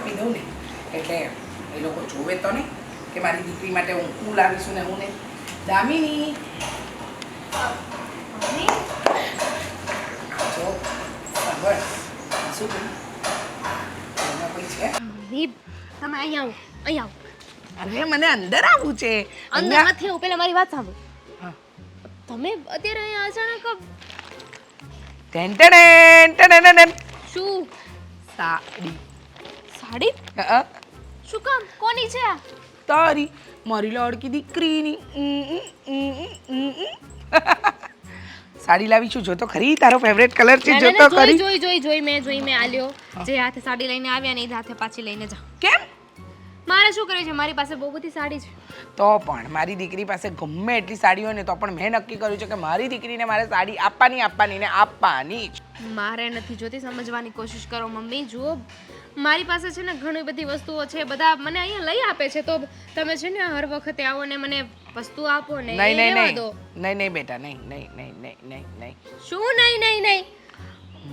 આપી દઉં ને એટલે એ લોકો જોવે તો નહીં કે મારી દીકરી માટે હું લાવીશું ને હું ને. દામિની જો સાંભળ શું કહ્યું એમાં કોઈ છે? મમ્મી તમે અહીં આવો. અરે મને અંદર આવવું છે. અંદર નથી આવું, પહેલા મારી વાત સાંભળો. હા. તમે અત્યારે અહીંયા અચાનક ટેન શું સાડી સાડી શું કામ? કોની છે આ? તારી મારી લાડકી દીકરીની સાડી લાવી છું. જો તો ખરી તારો ફેવરેટ કલર છે. જો તો ખરી. જોઈ મેં આલ્યો. જે હાથે સાડી લઈને આવ્યા ને એ હાથે પાછી લઈને જાઓ. કેમ? મારે શું કરે છે? મારી પાસે બહુ બધી સાડી છે. તો પણ મારી દીકરી પાસે ગમે એટલી સાડી હોય ને તો પણ મેં નક્કી કર્યું છે કે મારી દીકરીને મારે સાડી આપવાની ને આપવાની જ. મારે નથી જોતી, સમજવાની કોશિશ કરો મમ્મી. જુઓ મારી પાસે છે ને ઘણી બધી વસ્તુઓ છે, બધા મને અહીંયા લઈ આપે છે, તો તમે છે ને હર વખતે આવો ને મને વસ્તુ આપો ને. નહીં બેટા, નહીં. શું નહીં?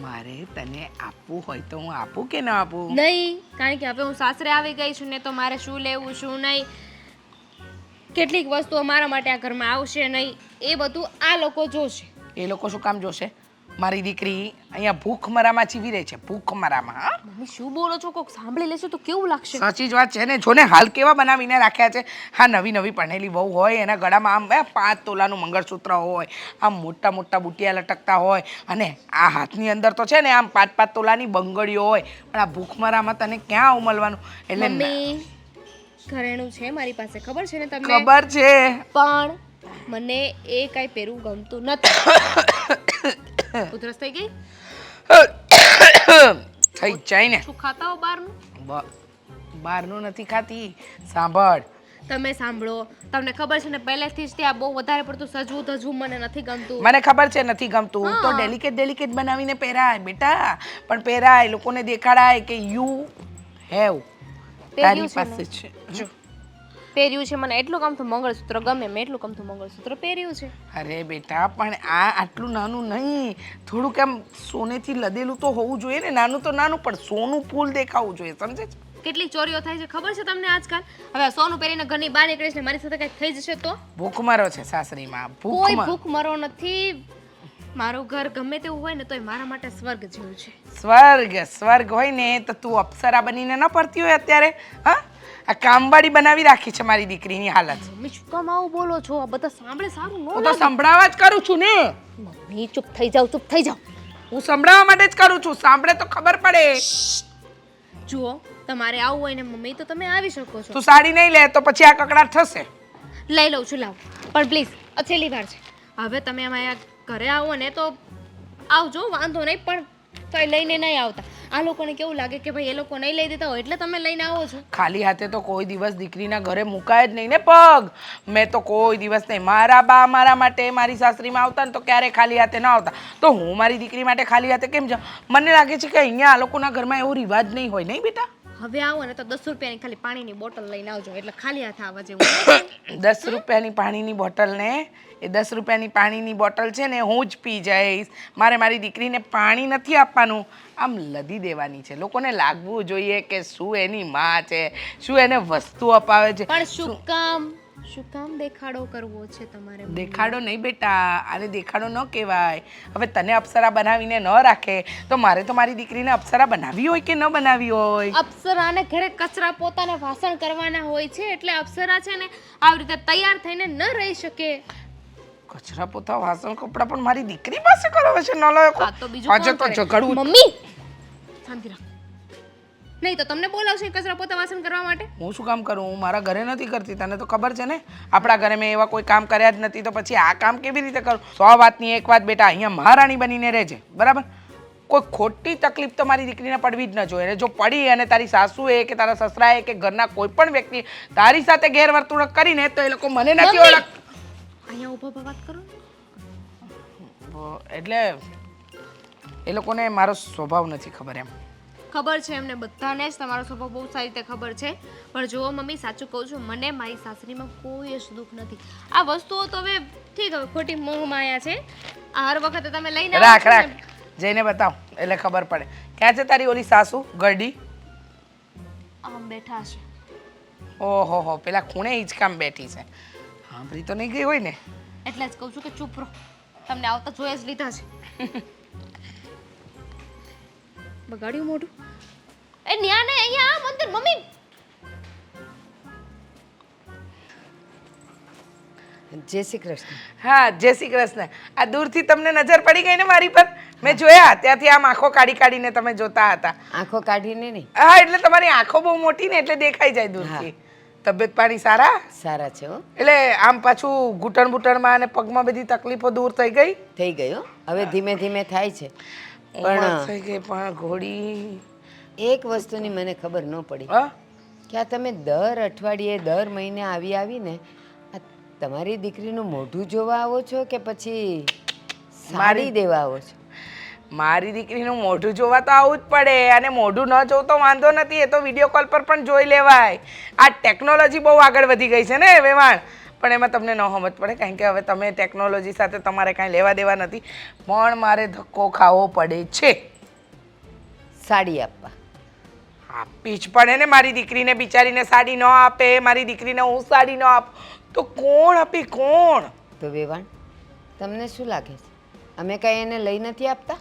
મારે તને આપવું હોય તો હું આપું કે ના આપું? નહીં, કારણ કે હવે હું સાસરે આવી ગઈ છું ને તો મારે શું લેવું શું નહીં, કેટલીક વસ્તુઓ મારા માટે આ ઘરમાં આવશે નહીં, એ બધું આ લોકો જોશે. એ લોકો શું કામ જોશે? મારી દીકરી અહીંયા ભૂખમરામાં જીવી રહી છે, ભૂખમરામાં. હા મમ્મી શું બોલો છો? કોક સાંભળી લેશે તો કેવું લાગશે? સાચી જ વાત છે ને. જો ને હાલ કેવા બનાવીને રાખ્યા છે. હા, નવી ભણેલી વહુ હોય એના ગળામાં આમ 5 તોલાનું મંગળસૂત્ર હોય, આમ મોટા મોટા બુટિયા લટકતા હોય, અને આ હાથની અંદર તો છે ને આમ 5 તોલાની બંગડીઓ હોય, પણ આ ભૂખમરામાં તને ક્યાં ઉમલવાનું? એટલે મમ્મી ઘરેણું છે મારી પાસે, ખબર છે ને તમને? ખબર છે, પણ મને એ કાંઈ પહેરવું ગમતું નથી. ઉધરસ થઈ ગઈ? થઈ જાય ને. શું ખાતા હો બહારનું? બહારનું નથી ખાતી. સાંભળ, તમે સાંભળો. તમને ખબર છે ને પહેલેથી જ ત્યાં બહુ વધારે પડતું સજવું ધજવું મને નથી ગમતું. મને ખબર છે નથી ગમતું. તો ડેલિકેટ બનાવીને પહેરાય બેટા, પણ પહેરાય, લોકોને દેખાડાય કે યુ હેવ તારી પાસે છે. જો પહેર્યું છે, મને એટલું ગમતું મંગળસૂત્ર ગમે, મેં એટલું ગમતું મંગળસૂત્ર પહેર્યું છે. અરે બેટા, પણ આ આટલું નાનું નહીં, થોડુંક આમ સોનેથી લદેલું તો હોવું જોઈએ ને. નાનું તો નાનું, પણ સોનું ફૂલ દેખાવું જોઈએ, સમજે છે? કેટલી ચોરીઓ થાય છે ખબર છે તમને આજકાલ? હવે સોનું પહેરીને ઘરની બહાર નીકળીશ ને મારી સાથે કઈ થઈ જશે તો? ભૂખમરો છે સાસરીમાં. કોઈ ભૂખમરો નથી. મારું ઘર ગમે તેવું હોય ને તોય મારા માટે સ્વર્ગ જેવું છે. સ્વર્ગ હોય ને તો તું અપ્સરા બનીને ન ફરતી હોય અત્યારે? હા, આ કામવાળી બનાવી રાખી છે મારી દીકરીની હાલત. મમ્મી શું કામ આવું બોલો છો? આ બધા સાંભળે સારું ન હું તો સંભળાવા જ કરું છું ને. મમ્મી ચૂપ થઈ જાવ. હું સંભળાવા માટે જ કરું છું, સાંભળે તો ખબર પડે. જુઓ તમારે આવું હોય ને મમ્મી તો તમે આવી શકો છો. તું સાડી નહીં લે તો પછી આ કકડાટ થશે. લઈ લઉં છું, લાવ. પણ પ્લીઝ છેલ્લી વાર છે, હવે તમે અમારા ઘરે આવો ને તો આવજો, વાંધો નહીં, પણ કઈ લઈને નહીં આવતા. આ લોકોને કેવું લાગે કે ભાઈ એ લોકો નહીં લઈ દેતા હોય એટલે તમે લઈને આવો છો. ખાલી હાથે તો કોઈ દિવસ દીકરીના ઘરે મુકાય જ નહીં ને પગ. મેં તો કોઈ દિવસ નહીં. મારા બા મારા માટે મારી સાસરીમાં આવતા ને તો ક્યારે ખાલી હાથે ન આવતા, તો હું મારી દીકરી માટે ખાલી હાથે કેમ જાઉં? મને લાગે છે કે અહીંયા આ લોકોના ઘરમાં એવો રિવાજ નહીં હોય, નહીં બેટા? હવે આવો ને તો 10 રૂપિયાની ખાલી પાણીની બોટલ લઈને આવજો, એટલે ખાલી હાથે આવવા જેવું. 10 રૂપિયાની પાણીની બોટલ ને એ 10 રૂપિયાની પાણીની બોટલ છે ને હું જ પી જઈશ. મારે મારી દીકરીને પાણી નથી આપવાનું, આમ લદી દેવાની છે. લોકોને લાગવું જોઈએ કે શું એની માં છે, શું એને વસ્તુ અપાવે છે. પણ શું કામ દેખાડો કરવો છે તમારે? દેખાડો નહીં બેટા, આને દેખાડો ન કહેવાય. હવે તને અપ્સરા બનાવીને ન રાખે તો મારે તો મારી દીકરીને અપ્સરા બનાવી હોય કે ન બનાવી હોય? અપ્સરાને ઘરે કચરા પોતાને વાસણ કરવાના હોય છે, એટલે અપ્સરા છે ને આવી રીતે તૈયાર થઈને ન રહી શકે. કચરા પોતા વાસણ કપડા પણ મારી દીકરી પાસે કરાવે છે. ન લો આજે તો ઝઘડું. મમ્મી શાંતિ રાખ, નહીં તો તમને બોલાવશે કચરા પોતા વાસણ કરવા માટે. હું શું કામ કરું? હું મારા ઘરે નથી કરતી, તને તો ખબર છે ને. આપણા ઘરે મેં એવા કોઈ કામ કર્યા જ નથી, તો પછી આ કામ કેવી રીતે કરું? 100 વાતની એક વાત બેટા, અહીંયા મહારાણી બનીને રહેજે, બરાબર? કોઈ ખોટી તકલીફ તો મારી દીકરીને પડવી જ ન જોઈએ. અને જો પડી અને તારી સાસુએ કે તારા સસરાએ કે ઘરના કોઈ પણ વ્યક્તિ તારી સાથે ગેરવર્તણૂક કરીને તો એ લોકો મને નથી ઓળખ. અહીંયા ઊભા વાત કરો. એટલે એ લોકોને મારો સ્વભાવ નથી ખબર. એમ ખબર છે એમને બધાને જ તમારો સ્વભાવ બહુ સારી રીતે ખબર છે. પણ જુઓ મમ્મી, સાચું કહું છું, મને મારી સાસરીમાં કોઈ જ દુઃખ નથી. આ વસ્તુઓ તો હવે ઠીક, હવે ખોટી મોહમાયા છે. આ હર વખતે તમે લઈને રાખ જઈને બતાવ એટલે ખબર પડે. ક્યાં છે તારી ઓલી સાસુ ગરડી? આમ બેઠા હશે. ઓહો હો, પેલા ખૂણે હિંચકામ બેઠી છે. સાંભળી તો નહીં ગઈ હોય ને? એટલે જ કહું છું કે ચૂપ રહો. તમને આવતા જોયા જ લીધા છે. બગાડ્યું મોઢું. એ ન્યા ને અહીંયા આ મંદિર મમ્મી. જય શ્રી કૃષ્ણ. હા, જય શ્રી કૃષ્ણ. આ દૂરથી તમને નજર પડી ગઈ ને મારી પર? મેં જોયા, ત્યાંથી આમ આંખો કાઢી કાઢીને તમે જોતા હતા. આંખો કાઢીને નહીં. હા, એટલે તમારી આંખો બહુ મોટી ને એટલે દેખાઈ જાય દૂરથી. તબિયત પાણી સારા? સારા છે હો. એટલે આમ પાછું ઘૂંટણ બૂટણમાં અને પગમાં બધી તકલીફો દૂર થઈ ગઈ? થઈ ગયો. હવે ધીમે ધીમે થાય છે. ઉંમર થઈ ગઈ પણ ઘોડી. એક વસ્તુની મને ખબર ન પડી હા? કે આ તમે દર અઠવાડિયે દર મહિને આવીને આ તમારી દીકરીનું મોઢું જોવા આવો છો કે પછી સાડી દેવા આવો છો? મારી દીકરીનું મોઢું જોવા તો આવું જ પડે, અને મોઢું ન જોવું તો વાંધો નથી, એ તો વિડીયો કોલ પર પણ જોઈ લેવાય. આ ટેકનોલોજી બહુ આગળ વધી ગઈ છે ને વેવાણ, પણ એમાં તમને ન સમજ પડે કારણ કે હવે તમે ટેકનોલોજી સાથે તમારે કાંઈ લેવા દેવા નથી, પણ મારે ધક્કો ખાવો પડે છે. સાડી આપવા આપી જ પડે ને, મારી દીકરીને બિચારીને સાડી ન આપે, મારી દીકરીને હું સાડી ન આપું તો કોણ આપી? કોણ? તો વેવાણ તમને શું લાગે છે અમે કઈ એને લઈ નથી આપતા?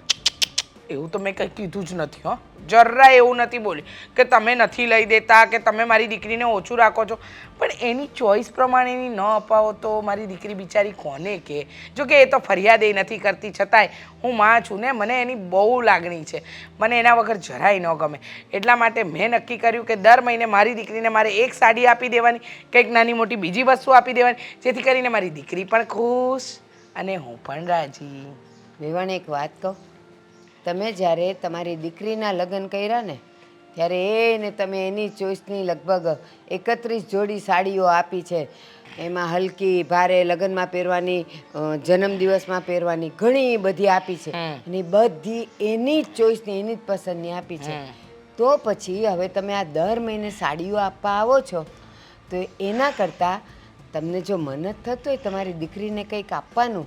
એવું તો મેં કંઈ કીધું જ નથી. હો, જરા એવું નથી બોલી કે તમે નથી લઈ દેતા કે તમે મારી દીકરીને ઓછું રાખો છો, પણ એની ચોઈસ પ્રમાણેની ન અપાવો તો મારી દીકરી બિચારી કોને કે? જો કે એ તો ફરિયાદ એ નથી કરતી, છતાંય હું માં છું ને, મને એની બહુ લાગણી છે, મને એના વગર જરાય ન ગમે. એટલા માટે મેં નક્કી કર્યું કે દર મહિને મારી દીકરીને મારે એક સાડી આપી દેવાની, કંઈક નાની મોટી બીજી વસ્તુ આપી દેવાની, જેથી કરીને મારી દીકરી પણ ખુશ અને હું પણ રાજી. વેવાણ એક વાત કહું, તમે જ્યારે તમારી દીકરીના લગ્ન કર્યા ને ત્યારે એને તમે એની ચોઈસની લગભગ 31 જોડી સાડીઓ આપી છે. એમાં હલકી ભારે લગ્નમાં પહેરવાની, જન્મદિવસમાં પહેરવાની ઘણી બધી આપી છે, અને બધી એની જ ચોઈસની એની જ પસંદની આપી છે. તો પછી હવે તમે આ દર મહિને સાડીઓ આપવા આવો છો તો એના કરતાં તમને જો મન જ થતું હોય તમારી દીકરીને કંઈક આપવાનું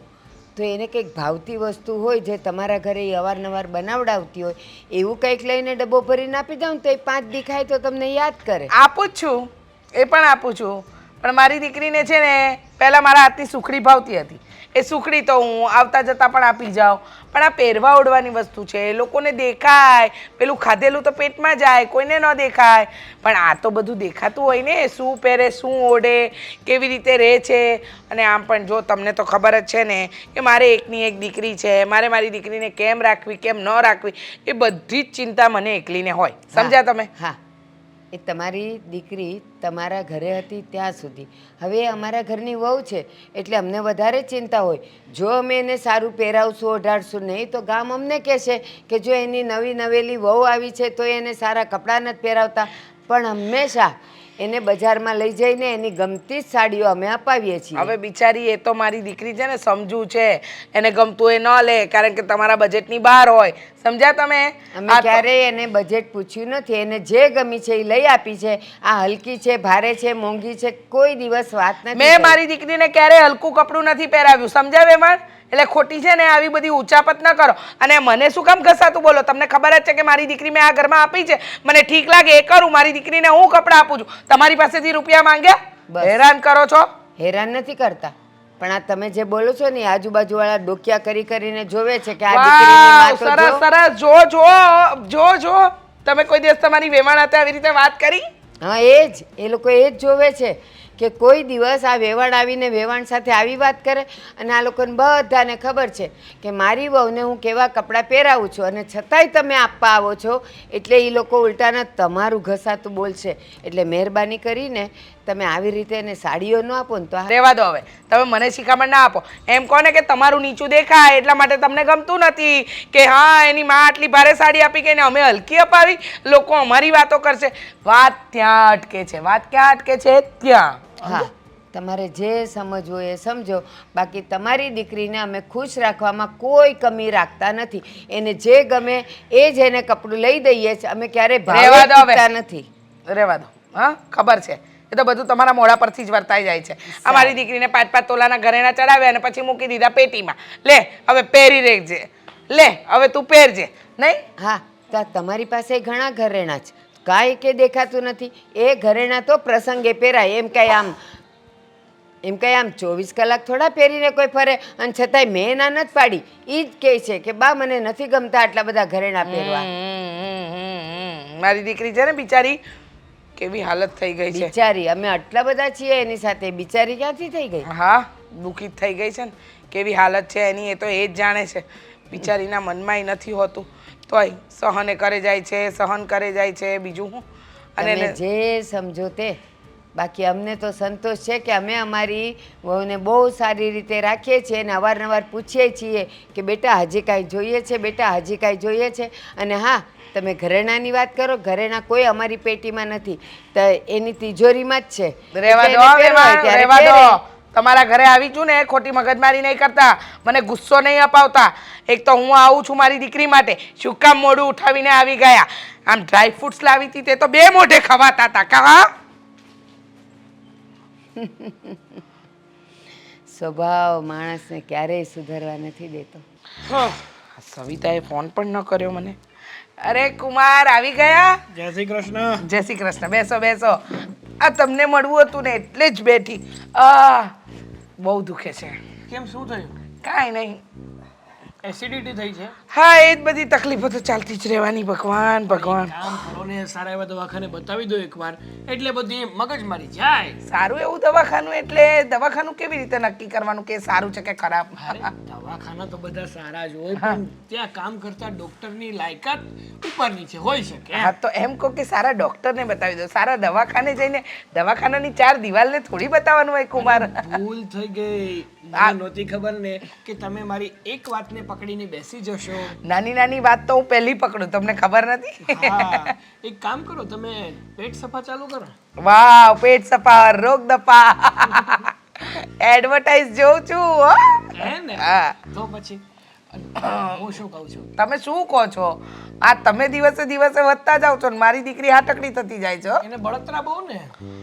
તો એને કંઈક ભાવતી વસ્તુ હોય જે તમારા ઘરે એ અવારનવાર બનાવડાવતી હોય એવું કંઈક લઈને ડબ્બો ભરીને આપી દઉં તો એ 5 દેખાય તો તમને યાદ કરે. આપું જ છું, એ પણ આપું છું, પણ મારી દીકરીને છે ને પહેલાં મારા હાથની સુખડી ભાવતી હતી, એ સુખડી તો હું આવતા જતાં પણ આપી જાઉં, પણ આ પહેરવા ઓઢવાની વસ્તુ છે, લોકોને દેખાય, પેલું ખાધેલું તો પેટમાં જાય, કોઈને ન દેખાય, પણ આ તો બધું દેખાતું હોય ને, શું પહેરે, શું ઓઢે, કેવી રીતે રહે છે. અને આમ પણ જો તમને તો ખબર જ છે ને કે મારે એકની એક દીકરી છે, મારે મારી દીકરીને કેમ રાખવી કેમ ન રાખવી એ બધી જ ચિંતા મને એકલીને હોય. સમજ્યા તમે? હા, એ તમારી દીકરી તમારા ઘરે હતી ત્યાં સુધી. હવે અમારા ઘરની વહુ છે એટલે અમને વધારે ચિંતા હોય. જો અમે એને સારું પહેરાવશું ઓઢાડશું નહીં તો ગામ અમને કહેશે કે જો એની નવી નવેલી વહુ આવી છે તો એને સારા કપડાં નથી પહેરાવતા. પણ હંમેશા એને બજારમાં લઈ જઈને એની ગમતી જ સાડીઓ અમે અપાવીએ છીએ. હવે બિચારી એ તો મારી દીકરી છે ને, સમજુ છે, એને ગમતું એ ન લે કારણ કે તમારા બજેટની બહાર હોય. સમજ્યા તમે? અમે ક્યારેય એને બજેટ પૂછ્યું નથી, એને જે ગમી છે એ લઈ આપી છે. આ હલકી છે, ભારે છે, મોંઘી છે, કોઈ દિવસ વાત નથી. મેં મારી દીકરીને ક્યારેય હલકું કપડું નથી પહેરાવ્યું. સમજ્યા વેવાણ? એટલે ખોટી છે ને આવી બધી ઉચાપત ન કરો. અને મને શું કામ ઘસાતું બોલો? તમને ખબર જ છે કે મારી દીકરી મેં આ ઘરમાં આપી છે, મને ઠીક લાગે એ કરું. મારી દીકરીને હું કપડાં આપું છું, તમારી પાસેથી રૂપિયા માંગ્યા? હેરાન કરો છો. હેરાન નથી કરતા, પણ આ તમે જે બોલો છો ને આજુબાજુ વાળા ડોકિયા કરી કરીને જોવે છે કે આ દીકરીની માં તો સરસ સરસ, જો જો જો જો તમે કોઈ દિવસ તમારી વેવાણ હાથે આવી રીતે વાત કરી? હા, એ લોકો એ જ જોવે છે કે કોઈ દિવસ આ વેવાણ આવીને વેવાણ સાથે આવી વાત કરે. અને આ લોકોને બધાને ખબર છે કે મારી વહુને હું કેવા કપડાં પહેરાવું છું, અને છતાંય તમે આપવા આવો છો એટલે એ લોકો ઉલટાના તમારું ઘસાતું બોલશે. એટલે મહેરબાની કરીને તમે આવી રીતે એને સાડીઓ ન આપો ને તો રહેવા દો. હવે તમે મને શિખામણ ના આપો. એમ કોને કે તમારું નીચું દેખાય એટલા માટે તમને ગમતું નથી કે હા એની માં આટલી ભારે સાડી આપી કે અમે હલકી અપાવી, લોકો અમારી વાતો કરશે. વાત ત્યાં અટકે છે. વાત ક્યાં અટકે છે? ત્યાં. હા, તમારે જે સમજવું એ સમજો. બાકી તમારી દીકરીને અમે ખુશ રાખવામાં કોઈ કમી રાખતા નથી. એને જે ગમે એ જ એને કપડું લઈ દઈએ છીએ. અમે ક્યારેય ભાવે પૂછતા નથી. રહેવા દો. હા, ખબર છે, એ તો બધું તમારા મોઢા પરથી જ વર્તાઈ જાય છે. અમારી દીકરીને 5-5 તોલાના ઘરેણા ચડાવ્યા અને પછી મૂકી દીધા પેટીમાં. લે હવે પહેરી રહેજે, લે હવે તું પહેરજે. નહીં? હા, તો તમારી પાસે ઘણા ઘરેણા છે, કાંઈ કે દેખાતું નથી. એ ઘરેણા તો પ્રસંગે પહેરાય, એમ કઈ આમ 24 કલાક થોડા પહેરીને કોઈ ફરે. અને છતાંય મેં ના નથી પાડી. એ જ કહે છે કે બા મને નથી ગમતા આટલા બધા ઘરેણા પહેરવા. મારી દીકરી છે ને બિચારી, કેવી હાલત થઈ ગઈ છે. બિચારી, અમે આટલા બધા છીએ એની સાથે, બિચારી ક્યાંથી થઈ ગઈ? હા, દુઃખી થઈ ગઈ છે ને, કેવી હાલત છે એની એ તો એ જ જાણે છે. બિચારીના મનમાંય નથી હોતું, તોય સહને કરે જાય છે, સહન કરે જાય છે. બીજું હું તમે જે સમજો તે. બાકી અમને તો સંતોષ છે કે અમે અમારી વહુને બહુ સારી રીતે રાખીએ છીએ અને અવારનવાર પૂછીએ છીએ કે બેટા હજી કાંઈ જોઈએ છે, બેટા હજી કાંઈ જોઈએ છે. અને હા, તમે ઘરેણાની વાત કરો, ઘરેણા કોઈ અમારી પેટીમાં નથી, તો એની તિજોરીમાં જ છે. રહેવા દો, રહેવા દો. તમારા ઘરે આવી છું ને, ખોટી મગજમારી નહીં કરતા, મને ગુસ્સો નહીં અપાવતા. એક તો હું આવું છું મારી દીકરી માટે, શું કામ મોઢું ઉઠાવીને આવી ગયા? આમ ડ્રાય ફ્રૂટ્સ લાવી હતી તે તો 2 મોઢે ખવાતા હતા કા? સ્વભાવ માણસને ક્યારેય સુધરવા નથી દેતો. સવિતાએ ફોન પણ ન કર્યો મને. અરે કુમાર, આવી ગયા? જય શ્રી કૃષ્ણ. જય શ્રી કૃષ્ણ. બેસો બેસો. આ તમને મળવું હતું ને એટલે જ બેઠી. બહુ દુખે છે. કેમ, શું થયું? કાંઈ નહીં. એસિડિટી થઈ છે? હા, એ જ બધી તકલીફો તો ચાલતી જ રહેવાની. ભગવાન ભગવાન. કામ કરો ને, સારા એવા દવાખાને બતાવી દો એકવાર, એટલે બધી મગજમારી જાય. સારું એવું દવાખાનું એટલે દવાખાનું કેવી રીતે નક્કી કરવાનું કે સારું છે કે ખરાબ? અરે દવાખાના તો બધા સારા જ હોય, પણ ત્યાં કામ કરતા ડોક્ટરની લાયકાત ઉપર નીચે હોઈ શકે. હા, તો એમ કહો કે સારા ડોક્ટરને બતાવી દો. સારા દવાખાને જઈને દવાખાનાની 4 દિવાલને થોડી બતાવવાનું હોય કુમાર. ભૂલ થઈ ગઈ. મને નહોતી ખબર ને કે તમે મારી એક વાતને પકડીને બેસી જશો. નાની નાની વાત તો હું પહેલી પકડું, તમને ખબર નથી? હા, એક કામ કરો, તમે પેટ સફા ચાલુ કરો. વાવ, પેટ સફા રોગ દફા. એડવર્ટાઇઝ જોઉં છું હો. હે ને? હા. તો પછી હું શું કહું છું, તમે શું કહો છો? આ તમે દિવસે દિવસે વધતા જાવ છો ને મારી દીકરી હાટકડી થતી જાય છે હો. એને બળતરા બહુ ને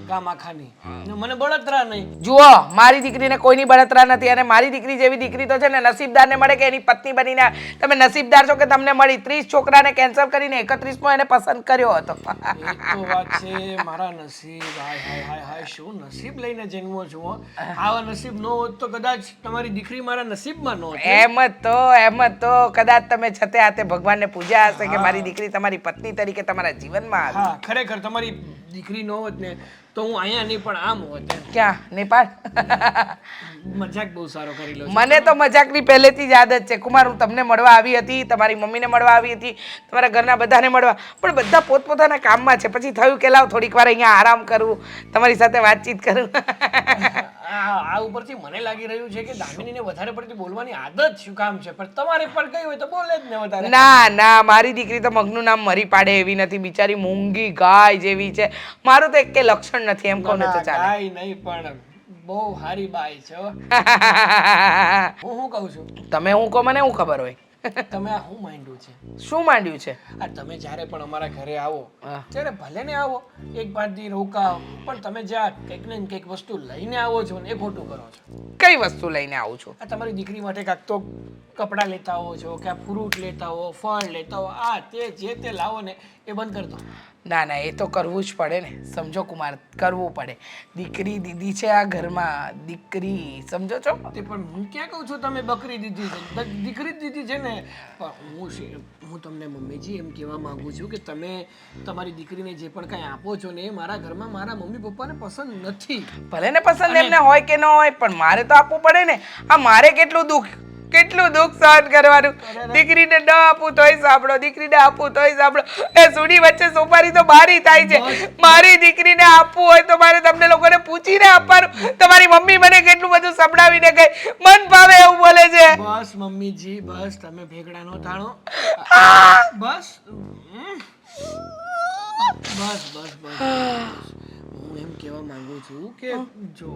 ગામ આખાની, ને મને બળતરા નહીં. જુઓ, મારી દીકરીને કોઈની બળતરા નથી, અને મારી દીકરી જેવી દીકરી તો છે ને નસીબદારને મળે કે એની પત્ની બનીને. તમે નસીબદાર છો કે તમને મળી. 30 છોકરાને કેન્સલ કરીને 31મો એને પસંદ કર્યો હતો. એ તો વાત છે, મારા નસીબ. હાય હાય હાય હાય, શું નસીબ લઈને જન્મો છું હો. આવા નસીબ ન હોત તો કદાચ તમારી દીકરી મારા નસીબમાં ન હોત. એમ જ તો કદાચ તમે છતે હાથે ભગવાનને પૂજ્યા હશે કે મારી દીકરી તમારી પત્ની તરીકે તમારા જીવનમાં આવી. હા, ખરેખર તમારી દીકરી ન હોત ને તો હું અહીંયા નહીં પણ આમ હોત. ક્યાં? નેપાળ? મજાક બહુ સારો કરી લો છો. મને તો મજાકની પહેલેથી જ આદત છે કુમાર. હું તમને મળવા આવી હતી, તમારી મમ્મીને મળવા આવી હતી, તમારા ઘરના બધાને મળવા, પણ બધા પોતપોતાના કામમાં છે. પછી થયું કે લાવ થોડીક વાર અહીંયા આરામ કરું, તમારી સાથે વાતચીત કરું. આ ઉપરથી મને લાગી રહ્યું છે કે દામિનીને વધારે પડતી બોલવાની આદત શું કામ છે, પણ તમારે પણ કઈ હોય તો બોલે જ ને વધારે. ના ના, મારી દીકરી તો મગનું નામ મરી પાડે એવી નથી. બિચારી મૂંગી ગાય જેવી છે. મારું તો એકે લક્ષણ નથી, એમ કહો ને તો ચાલે. કાઈ નહીં, પણ બહુ હારી બાઈ છે હો. હું કહું છું, તમે હું કહો મને હું ખબર હોય. તમે આ હું માંડ્યું છે? શું માંડ્યું છે? આ તમે જ્યારે પણ અમારા ઘરે આવો હા. ત્યારે ભલે ને આવો, 1-5 દી રોકાઓ, પણ તમે જ્યાં કંઈક ને કંઈક વસ્તુ લઈને આવો છો ને એ ખોટું કરો છો. કઈ વસ્તુ લઈને આવું છું? આ તમારી દીકરી માટે કાંક તો કપડાં લેતા આવો છો, કે ફ્રૂટ લેતા હો, ફળ લેતા હો, આ તે જે તે લાવો ને એ બંધ કરી દો. ના ના, એ તો કરવું જ પડે ને. સમજો કુમાર, કરવું પડે. દીકરી દીદી છે આ ઘરમાં, દીકરી, સમજો છો? તે પણ હું ક્યાં કહું છું તમે બકરી દીધી છે, દીકરી જ દીધી છે ને. પણ હું તમને મમ્મીજી એમ કહેવા માંગુ છું કે તમે તમારી દીકરીને જે પણ કાંઈ આપો છો ને એ મારા ઘરમાં મારા મમ્મી પપ્પાને પસંદ નથી. ભલે ને પસંદ એમને હોય કે ન હોય, પણ મારે તો આપવું પડે ને. આ મારે કેટલું દુઃખ સહન કરવાનું. દીકરીને ન આપું તોય સાંભળો, દીકરીને આપું તોય સાંભળો. એ સુડી વચ્ચે સોપારી તો બારી થાય છે. મારી દીકરીને આપવું હોય તો મારે તમને લોકોને પૂછીને આપવાનું. તમારી મમ્મી મને કેટલું બધું સંભળાવીને ગઈ, મન ભાવે એવું બોલે છે. બસ મમ્મીજી, બસ તમે ભેગડા નો થાણો. બસ બસ બસ બસ. હું એમ કહેવા માંગુ છું કે જો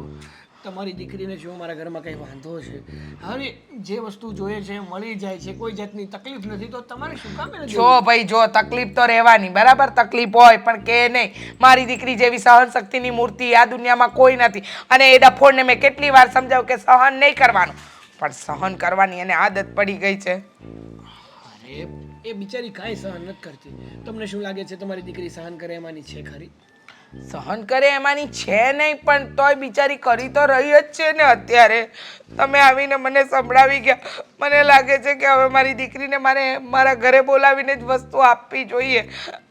તમારી દીકરીને જો મારા ઘરમાં કંઈ વાંધો છે, હવે જે વસ્તુ જોઈએ છે મળી જાય છે, કોઈ જાતની તકલીફ નથી, તો તમારે શું કામ એને જો ભાઈ, જો તકલીફ તો રહેવાની, બરાબર, તકલીફ હોય, પણ કે નહીં. મારી દીકરી જેવી સહન શક્તિની મૂર્તિ આ દુનિયામાં કોઈ નથી. અને એ ડફોડને મેં કેટલી વાર સમજાવ્યું કે સહન નહીં કરવાનું, પણ સહન કરવાની એને આદત પડી ગઈ છે. અરે એ બિચારી કાંઈ સહન નથી કરતી. તમને શું લાગે છે તમારી દીકરી સહન કરે એમાંની છે ખરી? સહન કરે એમાંની છે નહીં, પણ તોય બિચારી કરી તો રહી જ છે ને. અત્યારે તમે આવીને મને સંભળાવી ગયા. મને લાગે છે કે હવે મારી દીકરીને મારે મારા ઘરે બોલાવીને જ વસ્તુ આપવી જોઈએ.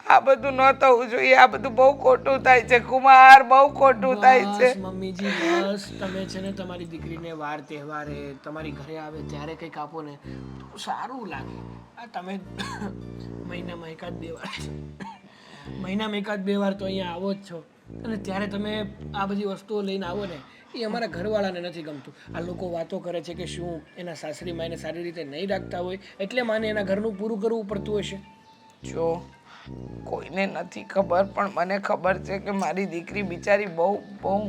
આ બધું ન થવું જોઈએ. આ બધું બહુ ખોટું થાય છે કુમાર, બહુ ખોટું થાય છે. બસ મમ્મીજી, બસ તમે છે ને તમારી દીકરીને વાર તહેવારે તમારી ઘરે આવે ત્યારે કંઈક આપો ને તો સારું લાગે. આ તમે મહિનામાં એકાદ બે વાર તો અહીંયા આવો જ છો, અને ત્યારે તમે આ બધી વસ્તુઓ લઈને આવો ને એ અમારા ઘરવાળાને નથી ગમતું. આ લોકો વાતો કરે છે કે શું એના સાસરી માને સારી રીતે નહીં રાખતા હોય એટલે માને એના ઘરનું પૂરું કરવું પડતું હશે. જો કોઈને નથી ખબર, પણ મને ખબર છે કે મારી દીકરી બિચારી બહુ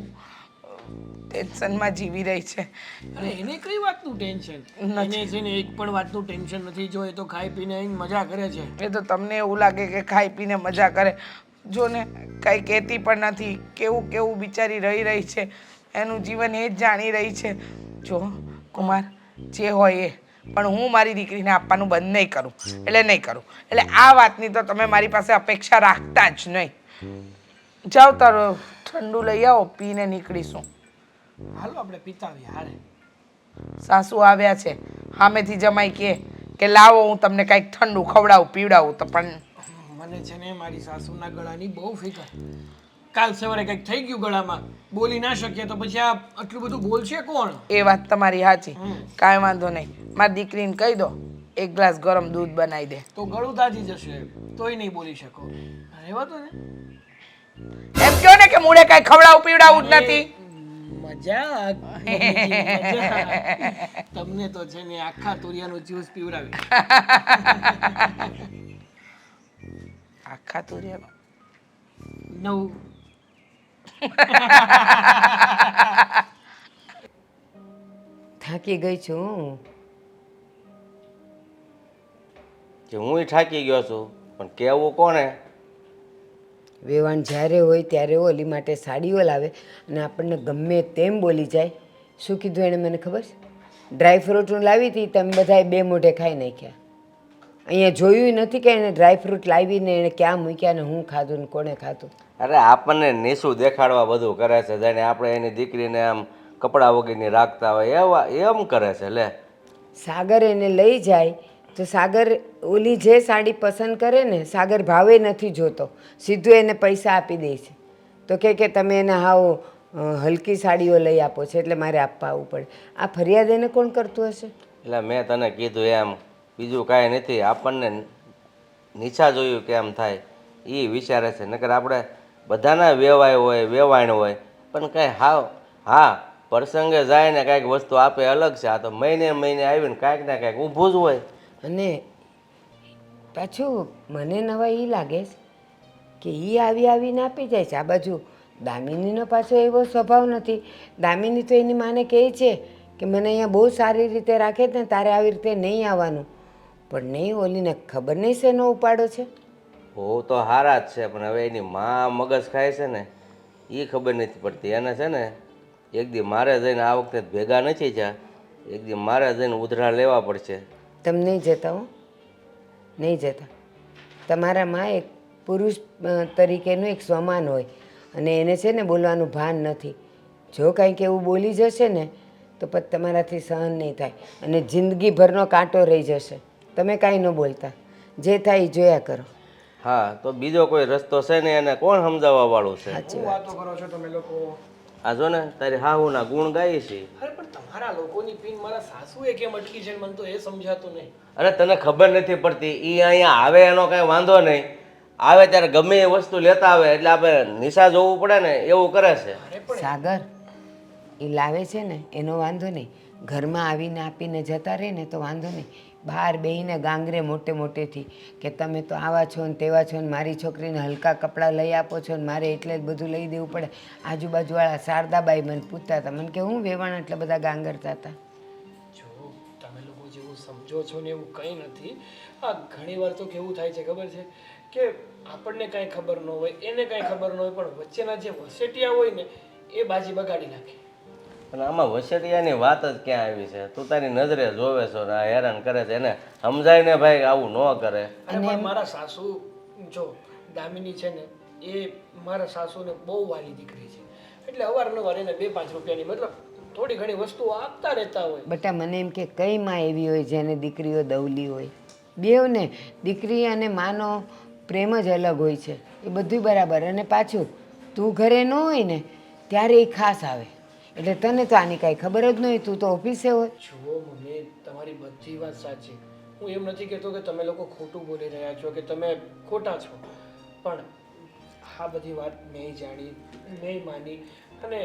ટેન્શનમાં જીવી રહી છે. અરે એને કઈ વાતનું ટેન્શન? એને છે ને એક પણ વાતનું ટેન્શન નથી. જો એ તો ખાઈ પીને આવીને મજા કરે છે. એ તો તમને એવું લાગે કે ખાઈ પીને મજા કરે. જો ને કાંઈ કહેતી પણ નથી. કેવું કેવું બિચારી રહી છે. એનું જીવન એ જ જાણી રહી છે. જો કુમાર, જે હોય એ, પણ હું મારી દીકરીને આપવાનું બંધ નહીં કરું. એટલે આ વાતની તો તમે મારી પાસે અપેક્ષા રાખતા જ નહીં. જાઓ તારો ઠંડુ લઈ આવો, પીને નીકળીશું. હાલો આપણે પીતાવીએ. હારે સાસુ આવ્યા છે, સામેથી જમાઈ કે લાવો હું તમને કાંઈક ઠંડુ ખવડાવું પીવડાવું. તો પણ મને છે ને મારી સાસુના ગળાની બહુ ફિકર. કાલ સવારે કંઈક થઈ ગયું ગળામાં, બોલી ના શકીએ તો પછી આ આટલું બધું બોલશે કોણ? એ વાત તમારી સાચી. કાંઈ વાંધો નહીં, મારી દીકરીને કહી દો એક ગ્લાસ ગરમ દૂધ બનાવી દે. તો ગળું દાજી જશે, તોય નહીં બોલી શકો. રહેવા દો ને. એમ કહો ને કે મૂળે કાંઈ ખવડાવું પીવડાવું જ નથી. મજાક મમ્મીજી, મજાક. તમને તો છે ને આખા તુરિયાનું જ્યુસ પીવડાવી. આખા તુરિયાનો નવું. થાકી ગઈ છું. હું થાકી ગયો છું, પણ કેવું કોને? વેવાણ જ્યારે હોય ત્યારે ઓલી માટે સાડીઓ લાવે અને આપણને ગમે તેમ બોલી જાય. શું કીધું એણે મને ખબર છે? ડ્રાય ફ્રૂટ હું લાવી હતી, તમે બધાએ 2 મોઢે ખાઈ નાખ્યા. અહીંયા જોયું નથી કે એને ડ્રાય ફ્રૂટ લાવીને એણે ક્યાં મૂક્યા ને હું ખાધું ને કોણે ખાધું. અરે આપણને નીસું દેખાડવા બધું કરે છે. જાણે આપણે એની દીકરીને આમ કપડાં વગરની રાખતા હોય એમ કરે છે. લે, સાગર એને લઈ જાય તો સાગર ઓલી જે સાડી પસંદ કરે ને, સાગર ભાવે નથી જોતો, સીધું એને પૈસા આપી દે છે. તો કે તમે એને હાવ હલકી સાડીઓ લઈ આપો છો એટલે મારે આપવા આવવું પડે. આ ફરિયાદ એને કોણ કરતું હશે? એટલે મેં તને કીધું એમ, બીજું કાંઈ નથી. આપણને નીચા જોયું કે એમ થાય એ વિચારે છે. નકર આપણે બધાના વેવાણ હોય પણ કાંઈ હા પ્રસંગે જાય ને કાંઈક વસ્તુ આપે અલગ છે. આ તો મહિને આવીને કાંઈક ને કાંઈક ઊભું જ હોય. અને પાછું મને નવાઈ એ લાગે છે કે એ આવીને આપી જાય છે. આ બાજુ દામિનીનો પાછો એવો સ્વભાવ નથી. દામિની તો એની માને કહે છે કે મને અહીંયા બહુ સારી રીતે રાખે ને, તારે આવી રીતે નહીં આવવાનું. પણ નહીં, ઓલીને ખબર નહીં શેનો ઉપાડો છે. બહુ તો હારા જ છે, પણ હવે એની માં મગજ ખાય છે ને એ ખબર નથી પડતી. એને છે ને એક દી મારે જઈને આ વખતે ભેગા નથી થયા, એક દી મારે જઈને ઉધરા લેવા પડશે. તમે નહીં જતા હો, નહીં જતા. તમારા માં એક પુરુષ તરીકેનું એક સ્વમાન હોય અને એને છે ને બોલવાનું ભાન નથી. જો કાંઈક એવું બોલી જશે ને તો પછી તમારાથી સહન નહીં થાય અને જિંદગીભરનો કાંટો રહી જશે. તમે કાંઈ ન બોલતા, જે થાય એ જોયા કરો. હા, તો બીજો કોઈ રસ્તો છે ને એને કોણ સમજાવવા વાળું છે? સાચી વાત. વાતો કરો છો તમે લોકો. આ જો ને તારી હાહુના ગુણ ગાય છે. અરે પણ તમારા લોકોની પીન મારા સાસુએ કેમ અટકી છે મને તો એ સમજાતું નહીં. અરે તને ખબર નથી પડતી. એ અહીંયા આવે એનો કાંઈ વાંધો નહીં, આવે ત્યારે ગમે એ વસ્તુ લેતા આવે એટલે આપણે નિશા જોવું પડે ને એવું કરે છે. સાગર એ લાવે છે ને એનો વાંધો નહીં, ઘરમાં આવીને આપીને જતા રહે ને તો વાંધો નહીં. બહાર બેહીને ગાંગરે મોટેથી કે તમે તો આવા છો ને તેવા છો ને મારી છોકરીને હલકા કપડાં લઈ આપો છો ને મારે એટલે જ બધું લઈ દેવું પડે. આજુબાજુવાળા શારદાબાઈ મને પૂછતા હતા, મને કે હું વેવાણ એટલા બધા ગાંગરતા હતા. જો તમે લોકો જેવું સમજો છો ને એવું કંઈ નથી. આ ઘણી વાર તો કેવું થાય છે ખબર છે કે આપણને કાંઈ ખબર ન હોય, એને કાંઈ ખબર ન હોય, પણ વચ્ચેના જે વસેટિયા હોય ને એ બાજી બગાડી નાખે. અને આમાં વસેટિયાની વાત જ ક્યાં આવી છે? તું તારી નજરે જોવે છો ને આ હેરાન કરે છે એને સમજાય ને ભાઈ કે આવું ન કરે. અને પણ મારા સાસુ જો દામિની છે ને એ મારા સાસુને બહુ વાલી દીકરી છે, એટલે અવારનવાર એને 2-5 રૂપિયાની મતલબ થોડી ઘણી વસ્તુઓ આપતા રહેતા હોય. બટા મને એમ કે કઈ માં એવી હોય જેને દીકરીઓ દવલી હોય? બેવને દીકરી અને માનો પ્રેમ જ અલગ હોય છે, એ બધું બરાબર. અને પાછું તું ઘરે ન હોય ને ત્યારે એ ખાસ આવે, એટલે તને તો આની કાંઈ ખબર જ ન હોય, તું તો ઓફિસે હોય. જુઓ મમ્મી, તમારી બધી વાત સાચી. હું એમ નથી કહેતો કે તમે લોકો ખોટું બોલી રહ્યા છો કે તમે ખોટા છો, પણ આ બધી વાત મેં જાણી, મેં માની, અને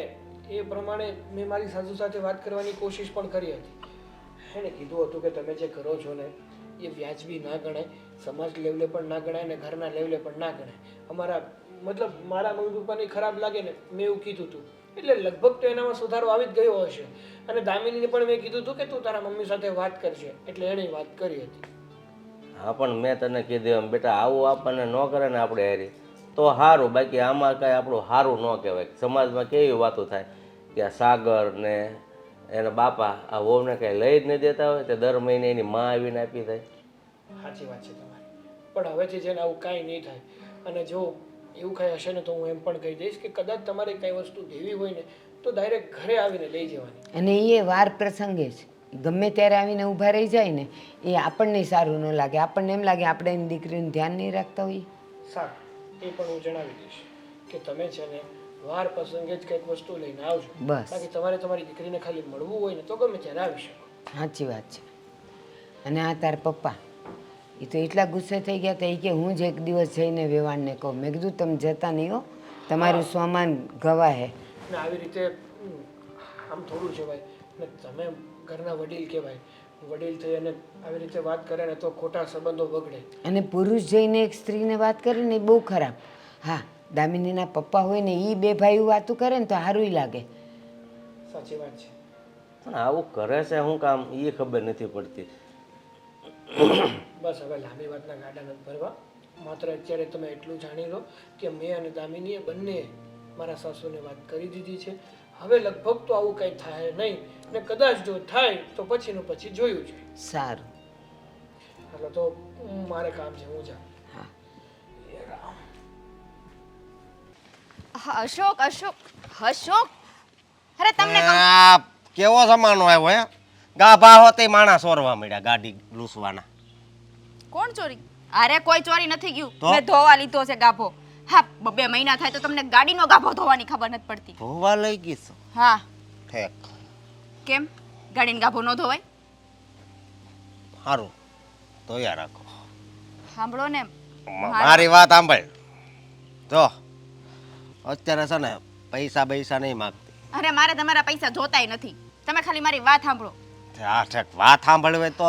એ પ્રમાણે મેં મારી સાસુ સાથે વાત કરવાની કોશિશ પણ કરી હતી. એણે કીધું હતું કે તમે જે કરો છો ને એ વ્યાજબી ના ગણાય, સમાજ લેવલે પણ ના ગણાય ને ઘરના લેવલે પણ ના ગણાય. અમારા મતલબ મારા મમ્મી પપ્પાને ખરાબ લાગે ને, મેં એવું કીધું હતું, એટલે લગભગ તો એનામાં સુધારો આવી જ ગયો હશે. અને દામિનીને પણ મેં કીધું હતું કે તું તારા મમ્મી સાથે વાત કરશે, એટલે એણે વાત કરી હતી. હા પણ મેં તને કીધું એમ બેટા આવું આપણને ન કરે ને આપણે હેરી તો સારું, બાકી આમાં કાંઈ આપણું સારું ન કહેવાય. સમાજમાં કેવી વાતો થાય કે આ સાગર ને એના બાપા આ વહુને કાંઈ લઈ જ નહીં દેતા હોય તો દર મહિને એની માં આવીને આપી થાય. સાચી વાત છે તમારી, પણ હવેથી છે ને આવું કાંઈ નહીં થાય. અને જો એવું કાંઈ હશે ને તો હું એમ પણ કહી દઈશ કે કદાચ તમારે કાંઈ વસ્તુ દેવી હોય ને તો ડાયરેક્ટ ઘરે આવીને લઈ જવાની. અને એ વાર પ્રસંગે જ ગમે ત્યારે આવીને ઊભા રહી જાય ને એ આપણને સારું ન લાગે. આપણને એમ લાગે આપણે એની દીકરીનું ધ્યાન નહીં રાખતા હોઈએ. સારું, એ પણ હું જણાવી દઈશ કે તમે છે ને વાર પ્રસંગે જ કંઈક વસ્તુ લઈને આવજો. બસ. બાકી તમારે તમારી દીકરીને ખાલી મળવું હોય ને તો ગમે ત્યારે આવી શકો. સાચી વાત છે. અને આ તાર પપ્પા એ તો એટલા ગુસ્સે થઈ ગયા હતા, એ કે હું જ એક દિવસ જઈને વેવાણને કહું. મેં કીધું તમે જતા નહીં હો, તમારું સામાન ગવાહે. ને આવી રીતે આમ થોડું છે ભાઈ, ને તમે ઘરના વડીલ કહેવાય, વડીલ થઈ અને આવી રીતે વાત કરે ને તો ખોટા સંબંધો બગડે. અને પુરુષ જઈને એક સ્ત્રીને વાત કરે ને એ બહુ ખરાબ. હા, દામિનીના પપ્પા હોય ને એ બે ભાઈઓ વાતું કરે ને તો સારું લાગે. સાચી વાત છે. પણ આવું કરે છે શું કામ એ ખબર નથી પડતી. બસ હવે લાંબી વાતના ગાડા નથી ભરવા. માત્ર અત્યારે તમે એટલું જાણી લો કે મેં અને દામિનીએ બંને મારા સાસુને વાત કરી દીધી છે. હવે લગભગ તો આવું કંઈ થાય નહીં, ને કદાચ જો થાય તો પછીનું પછી જોયું છે. સારું. એટલે તો મારે કામ છે, હું જાઉં. હા. અશોક અશોક અશોક, અરે તમને આ કેવો જમાનો આવ્યો હે? ગાભા હોતે માણસ સોરવા મળ્યા ગાડી લૂસવાના. કોણ ચોરી? અરે કોઈ ચોરી નથી ગયું, તો? મેં ધોવા લીધો છે ગાભો. હા, 2 મહિના થાય તો તમને ગાડીનો ગાભો ધોવાની ખબર નથી પડતી. ધોવા લઈ ગઈ છો? હા. ઠેક. કેમ ગાડીનો ગાભો ન ધોવાય? સારું ધોયા રાખો. સાંભળો ને, મારી વાત સાંભળ. જો અત્યારે છે ને પૈસા બૈસા નહીં માગતી. અરે મારે તમારા પૈસા જોતાય નથી, તમે ખાલી મારી વાત સાંભળો. હા ઠેક, વાત સાંભળવી હોય તો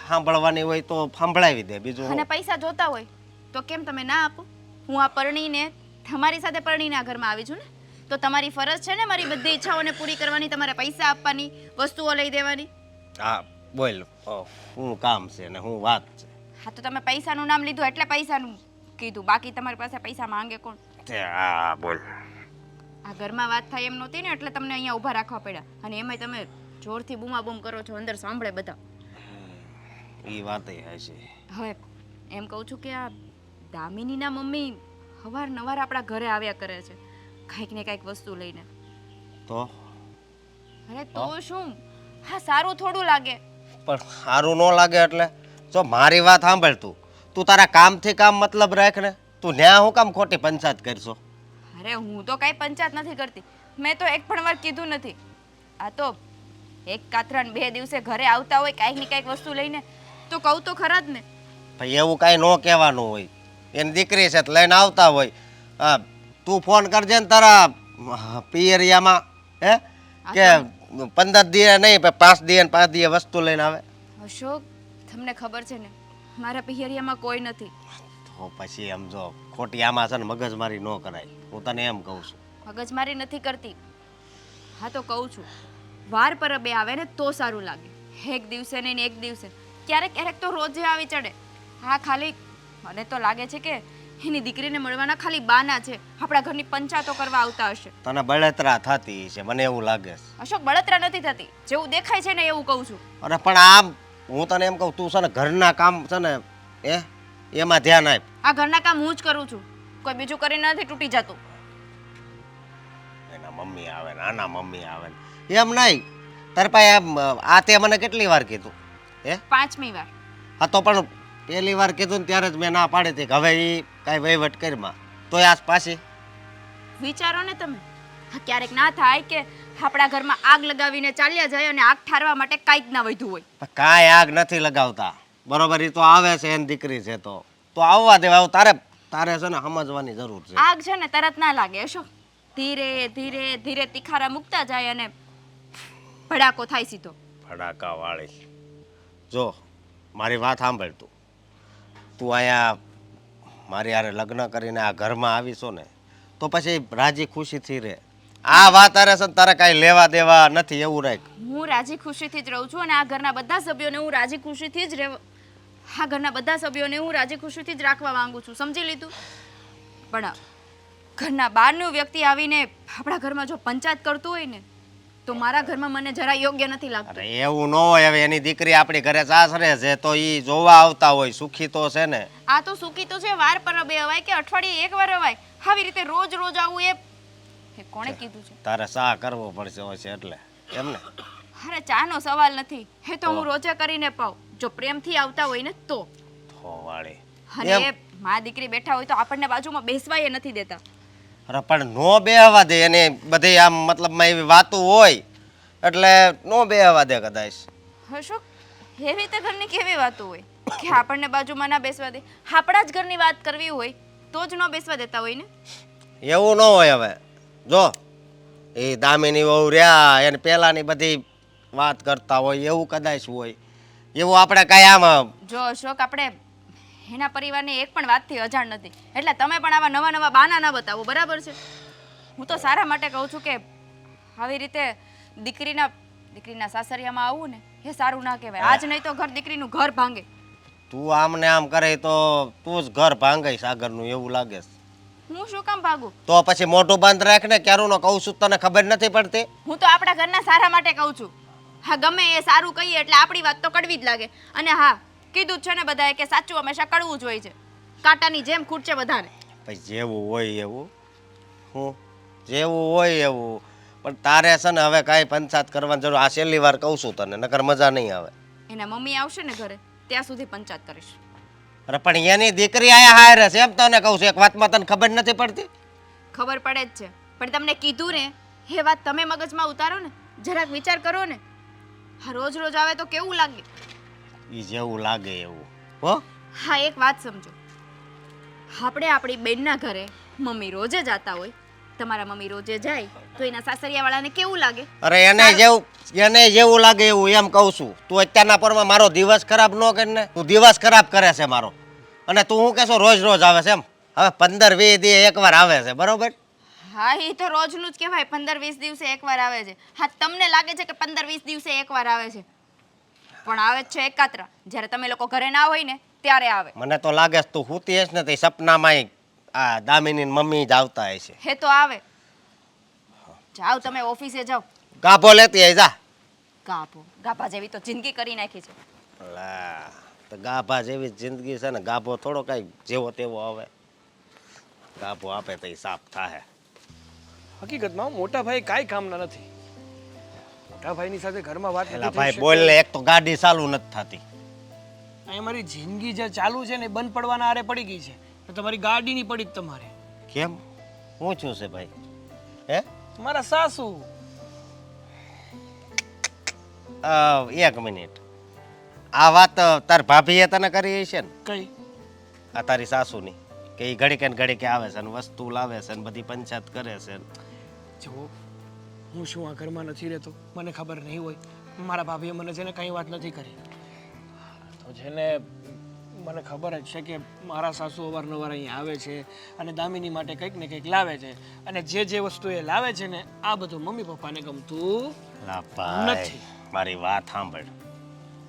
સાંભળવાની હોય તો સાંભળાવી દે. બીજું અને પૈસા જોતા હોય તો કેમ તમે ના આપો? હું આ પરણીને તમારી સાથે પરણીને આ ઘરમાં આવી છું ને, તો તમારી ફરજ છે ને મારી બધી ઈચ્છાઓને પૂરી કરવાની, તમારે પૈસા આપવાની, વસ્તુઓ લઈ દેવાની. હા બોલ, શું કામ છે ને શું વાત છે? હા તો તમે પૈસાનું નામ લીધું એટલે પૈસાનું કીધું, બાકી તમારી પાસે પૈસા માંગે કોણ? હા બોલ. આ ઘરમાં વાત થાય એમ નહોતી ને એટલે તમને અહીંયા ઊભા રાખવા પડ્યા, અને એમાંય તમે જોરથી બૂમાબૂમ કરો છો, અંદર સાંભળે બધા. એ વાત હશે. હવે એમ કહું છું કે આ દામિનીના મમ્મી અવારનવાર આપણા ઘરે આવ્યા કરે છે કાંઈક ને કાંઈક વસ્તુ લઈને. તો અરે તો શું? હા સારું થોડું લાગે? પણ સારું ન લાગે એટલે જો મારી વાત સાંભળ, તું તારા કામથી કામ મતલબ રાખ ને. તું ન્યા હું કામ ખોટી પંચાયત કરશો? અરે હું તો કાંઈ પંચાયત નથી કરતી, મેં તો એક પણ વાર કીધું નથી. આ તો એક કાતરાને 2 દિવસે ઘરે આવતા હોય કાંઈક ને કાંઈક વસ્તુ લઈને તો કહું તો ખરા જ ને. ભાઈ એવું કાંઈ ન કહેવાનું હોય. એની દીકરી છે લઈને આવતા હોય. હા તું ફોન કરજે ને તારા પિયરિયામાં, હે કે 15 દિવસ નહીં 5 દિવસ 5 દિવસ વસ્તુ લઈને આવે. અશોક, તમને ખબર છે ને મારા પિયરિયામાં કોઈ નથી. તો પછી એમ જો ખોટી આમાં છે ને મગજમારી ન કરાય. હું તને એમ કહું છું. મગજમારી નથી કરતી. હા તો કહું છું, વાર પરબે આવે ને તો સારું લાગે, એક દિવસે નહીં ને એક દિવસે, ક્યારેક ક્યારેક તો રોજે આવી ચડે. હા ખાલી મને તો લાગે છે કે એની દીકરીને મળવાના ખાલી બાના છે. આપણા ઘરની પંચાયતો કરવા આવતા હશે. તને બળતરા થતી છે મને એવું લાગે છે. અશોક, બળતરા નથી થતી. જેવું દેખાય છે ને એવું કહું છું. અરે પણ આમ હું તને એમ કહું તું છે ને ઘરના કામ છે ને એમાં ધ્યાન આપ. આ ઘરના કામ હું જ કરું છું. કોઈ બીજું કરીને નથી તૂટી જતું. એના મમ્મી આવે ને આના મમ્મી આવે ને એમ નહીં. તાર પાસે આ તે મને કેટલી વાર કીધું 5મી વાર. હા તો પણ પહેલી વાર કીધું ને ત્યારે જ મેં ના પાડી હતી કે હવે એ કાંઈ વહીવટ કરીમાં તોય આસ પાછી વિચારો ને તમે. હા, ક્યારેક ના થાય કે આપણા ઘરમાં આગ લગાવીને ચાલ્યા જાય અને આગ ઠારવા માટે કાંઈક ના વધ્યું હોય. કાંઈ આગ નથી લગાવતા બરોબર. એ તો આવે છે એની દીકરી છે તો આવવા દેવા. તારે તારે છે ને સમજવાની જરૂર છે. આગ છે ને તરત ના લાગે અશોક. ધીરે ધીરે ધીરે તિખારા મૂકતા જાય અને ભડાકો થાય સીધો. ફડાકા વાળી જો મારી વાત સાંભળ. તું અહીંયા મારી હારે લગ્ન કરીને આ ઘરમાં આવીશો ને તો પછી રાજી ખુશીથી રહે. આ વાત અરે છે તારે કાંઈ લેવા દેવા નથી એવું રાખ. હું રાજી ખુશીથી જ રહું છું અને આ ઘરના બધા સભ્યોને હું રાજી ખુશીથી જ આ ઘરના બધા સભ્યોને હું રાજી ખુશીથી જ રાખવા માંગુ છું. સમજી લીધું? પણ ઘરના બહારનું વ્યક્તિ આવીને આપણા ઘરમાં જો પંચાયત કરતું હોય ને તો મારા ઘરમાં મને જરા યોગ્ય નથી લાગતું. અરે એવું ન હોય. હવે એની દીકરી આપણી ઘરે સાસરે છે તો એ જોવા આવતા હોય. સુખી તો છે ને. આ તો સુખી તો છે. વાર પરબે અવાય કે અઠવાડિયે એક વાર અવાય. આવી રીતે રોજ રોજ આવું એ કોણે કીધું છે? તારે સા કરવો પડશે હોય છે એટલે એમ ને. અરે ચાનો સવાલ નથી. એ તો હું રોજે કરીને પાઉં જો પ્રેમથી આવતા હોય ને તો. વાળી અને મા દીકરી બેઠા હોય તો આપણને બાજુમાં બેસવાય નથી દેતા. અરે પણ નો બેહવા દે. એને બધી આમ મતલબમાં એવી વાતો હોય એટલે નો બેહવા દે કદાચ. અશોક, એવી રીતે ઘરની કેવી વાતો હોય કે આપણને બાજુમાં ના બેસવા દે? આપણા જ ઘરની વાત કરવી હોય તો જ ન બેસવા દેતા હોય ને. એવું ન હોય. હવે જો એ દામિની વહુ રહ્યા એને પહેલાની બધી વાત કરતા હોય એવું કદાચ હોય. એવું આપણે કાંઈ આમ જો અશોક, આપણે એના પરિવારને એક પણ વાતથી અજાણ નથી. એટલે તમે પણ આવા નવા નવા બહાના ના બતાવો. બરાબર છે? હું તો સારા માટે કહું છું કે આવી રીતે દીકરીના સાસરિયામાં આવવું ને એ સારું ના કહેવાય. આજ નહીં તો દીકરીનું ઘર ભાંગે. તું આમ ને આમ કરે તો તું જ ઘર ભાંગાઈ સાગરનું એવું લાગે છે. હું શું કામ ભાગું? તો પછી મોઢું બંધ રાખ ને. ક્યારું નો કહું છું તને ખબર નથી પડતી? હું તો આપણા ઘરના સારા માટે કહું છું. હા, ગમે એ સારું કહીએ એટલે આપણી વાત તો કડવી જ લાગે. અને હા, કીધું જ છે ને બધાએ કે સાચું હંમેશા કડવું જ હોય છે. કાંટાની જેમ ખૂટશે બધાને. પછી જેવું હોય એવું. હું જેવું હોય એવું. પણ તારે છે ને હવે કાંઈ પંચાયત કરવાની જરૂર. આ છેલ્લી વાર કહું છું તને, નકર મજા નહીં આવે. એના મમ્મી આવશે ને ઘરે ત્યાં સુધી પંચાયત કરીશ. અરે પણ એની દીકરી આયા હારે છે એમ તને કહું છું. એક વાતમાં તને ખબર નથી પડતી? ખબર પડે જ છે. પણ તમને કીધું ને એ વાત તમે મગજમાં ઉતારો ને. જરાક વિચાર કરો ને. હા, રોજ રોજ આવે તો કેવું લાગે? ઈ જેવું લાગે એવું. હો હા, એક વાત સમજો. આપણે આપણી બેનના ઘરે મમ્મી રોજે જતા હોય. તમારા મમ્મી રોજે જાય તો એના સાસરિયાવાળાને કેવું લાગે? અરે એને જેવું લાગે એવું એમ કહું છું. તું અત્યારના પરમાં મારો દિવસ ખરાબ ન કર ને. તું દિવસ ખરાબ કરે છે મારો. અને તું શું કહેશો રોજ રોજ આવે છે એમ? હવે 15-20 દિવસે એકવાર આવે છે બરોબર? હા, એ તો રોજનું જ કહેવાય. 15-20 દિવસે એકવાર આવે છે. હા, તમને લાગે છે કે 15-20 દિવસે એકવાર આવે છે, પણ આવે જ છે એકાત્રા. જ્યારે તમે લોકો ઘરે ના હોય ને ત્યારે આવે. મને તો લાગે છે તું સૂતી હશ ને તે સપનામાં આ દામિની મમ્મી જ આવતા હશે. હે તો આવે. જાઓ તમે ઓફિસે જાઓ. ગાભો લેતી આય જા. ગાભા જેવી તો જિંદગી કરી નાખી છે. લા તો ગાભા જેવી જિંદગી છે ને. ગાભો થોડો કઈ જેવો તેવો આવે. ગાભો આપે તો સાફ થાય. હકીકતમાં મોટા ભાઈ કાંઈ કામના નથી. મોટા ભાઈની સાથે ઘરમાં વાત એલા ભાઈ બોલ ને. એક તો ગાડી ચાલુ નથી થતી. અહીં મારી જિંદગી જે ચાલુ છે ને એ બંધ પડવાના આરે પડી ગઈ છે. તો તમારી ગાડી ની પડી જ તમારે. કેમ? શું છું છે ભાઈ? હે મારા સાસુ. એક મિનિટ. આ વાત તાર ભાભીએ તને કરી છે ને? કઈ? આ તારી સાસુની કે એ ઘડીકે ને ઘડીકે આવે છે ને વસ્તુ લાવે છે ને બધી પંચાયત કરે છે. જો હું શું આ ઘરમાં નથી રહેતો મને ખબર નહીં હોય. મારા ભાભીએ મને છે ને કંઈ વાત નથી કરી. તો છે ને મને ખબર જ છે કે મારા સાસુ અવારનવાર અહીંયા આવે છે અને દામિની માટે કંઈક ને કંઈક લાવે છે. અને જે વસ્તુ એ લાવે છે ને આ બધું મમ્મી પપ્પાને ગમતું નથી. મારી વાત સાંભળ.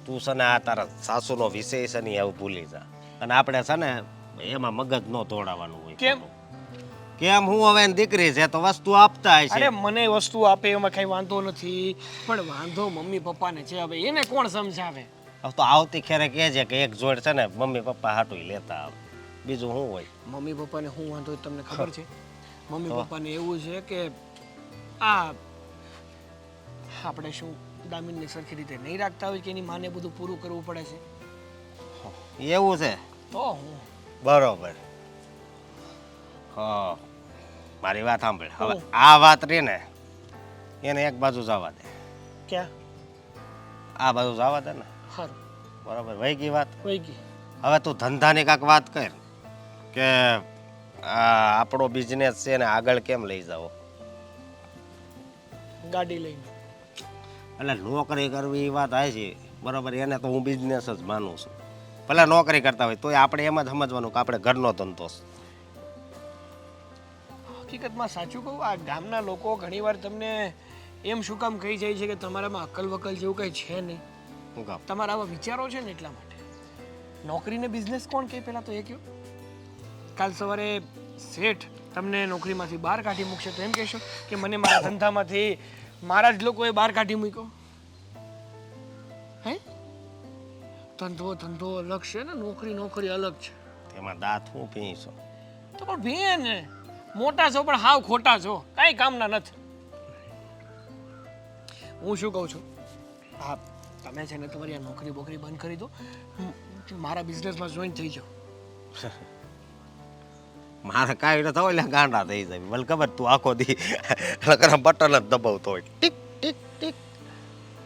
તું છે ને આ તારા સાસુનો વિષય છે ને એવું ભૂલી જા. અને આપણે છે ને એમાં મગજ ન તોડાવવાનું હોય. કેમ? કેમ હું હવે એની દીકરી છે તો વસ્તુ આપતા હશે. અરે મને વસ્તુ આપે એમાં કઈ વાંધો નથી, પણ વાંધો મમ્મી પપ્પાને છે. હવે એને કોણ સમજાવે? હવે તો આવતી ખેરે કહે છે કે એક જોડ છે ને મમ્મી પપ્પા હાટું લેતા આવે, બીજું શું હોય? મમ્મી પપ્પાને શું વાંધો હોય તમને ખબર છે? મમ્મી પપ્પાને એવું છે કે આ આપણે શું દામિનને સરખી રીતે નહીં રાખતા હોય કે એની માને બધું પૂરું કરવું પડે છે. એવું છે? તો હું બરોબર. હા, મારી વાત સાંભળ. હવે આ વાત રહી ને એને એક બાજુ જવા દે. ક્યાં? આ બાજુ જવા દે ને. ખરું, બરોબર, વહી ગઈ વાત. વહી ગઈ. હવે તું ધંધાની કાંક વાત કર કે આ આપણો બિઝનેસ છે ને આગળ કેમ લઈ જાઓ. ગાડી લઈને. એટલે નોકરી કરવી એ વાત આવે છે બરોબર, એને તો હું બિઝનેસ જ માનું છું. ભલે નોકરી કરતા હોય તોય આપણે એમ જ સમજવાનું કે આપણે ઘરનો ધંધો છે. હકીકતમાં સાચું કહું, આ ગામના લોકો ઘણીવાર તમને એમ શું કામ કહી જાય છે કે તમારામાં અક્કલ વકલ જેવું કંઈ છે નહીં. શું કામ? તમારા આવા વિચારો છે ને એટલા માટે. નોકરીને બિઝનેસ કોણ કહે પહેલાં તો એ કહો. કાલ સવારે શેઠ તમને નોકરીમાંથી બહાર કાઢી મૂકશે તો એમ કહેશો કે મને મારા ધંધામાંથી મારા જ લોકોએ બહાર કાઢી મૂક્યો? હે? ધંધો ધંધો અલગ છે ને નોકરી નોકરી અલગ છે. તેમાં દાંત હું પીશો. તો પણ બેન મોટા છો પણ હાવ ખોટા છો, કાંઈ કામના નથી. હું શું કહું છું, હા તમે છે ને તમારી આ નોકરી બોકરી બંધ કરી દો, મારા બિઝનેસમાં જોઈન થઈ જાઓ. મારે કાંઈ ન થયું એટલે ગાંડા થઈ જાય. મને ખબર તું આખો દી બટન જ દબાવતો હોય ટીક ટીક ટીક.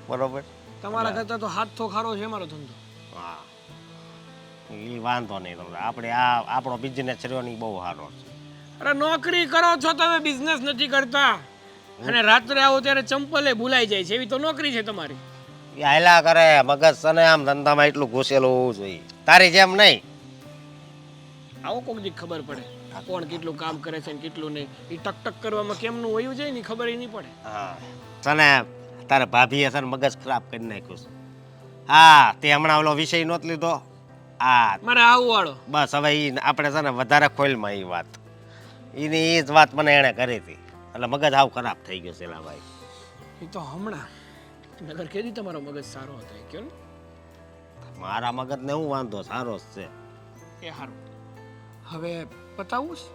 બરોબર. તમારા કરતાં તો હાથ તો ખારો છે મારો ધંધો. હા, એ વાંધો નહીં તમને. આપણે આ આપણો બિઝનેસ રહ્યો ને ઈ બહુ સારો છે. અરે નોકરી કરો છો તમે, બિઝનેસ નથી કરતા. અને રાત્રે આવો ત્યારે ચંપલે ભૂલાઈ જાય છે, એવી તો નોકરી છે તમારી. એ હાયલા કરે મગજ સને આમ ધંધામાં એટલું ઘૂસેલું હોવું જોઈએ, તારી જેમ નહીં. આવો કોક દી ખબર પડે કોણ કેટલું કામ કરે છે ને કેટલું નહીં. એ ટક ટક કરવામાં કેમનું વયું જાય ને ખબર નહીં પડે. હા, તને તારે ભાભીએ છે ને મગજ ખરાબ કરી નાખ્યું છે. હા, તે હમણાં ઓલો વિષય નહોત લીધો. હા મારે આવું વાળો બસ હવે ઈ આપણે છે ને વધારે ખોલમાં એ વાત, એની એ જ વાત મને એણે કરી હતી એટલે મગજ આવ ખરાબ થઈ ગયો છે એલા ભાઈ. એ તો હમણાં નગર કેદી તમારો મગજ સારો હતો એ કયો ને. મારા મગજને હું વાંધો, સારો જ છે. એ સારું. હવે પતાવું છે?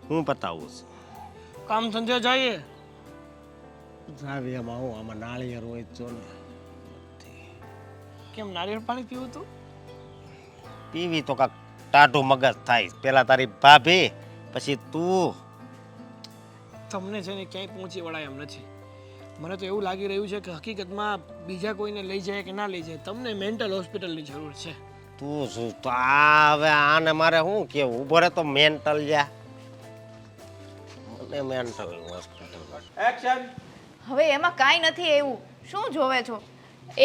હું પતાવું છું. કામ ધંધે જઈએ. જાવી એમાં હું આમાં નાળિયેર હોય જ જો ને. કેમ નારિયેળ પાણી પીવું તું? પીવી તો કાંક ટાઢું મગજ થાય. પેલા તારી ભાભી પછી તું. તમને છે ને ક્યાંય પહોંચી વળાય એમ નથી. મને તો એવું લાગી રહ્યું છે કે હકીકતમાં બીજા કોઈને લઈ જાય કે ના લઈ જાય તમને મેન્ટલ હોસ્પિટલની જરૂર છે. તું શું તો આ હવે આને મારે શું કેવું? ઉભો રહે તો મેન્ટલ જા. મને મેન્ટલ હોસ્પિટલ. હવે એમાં કાંઈ નથી એવું. શું જોવે છો?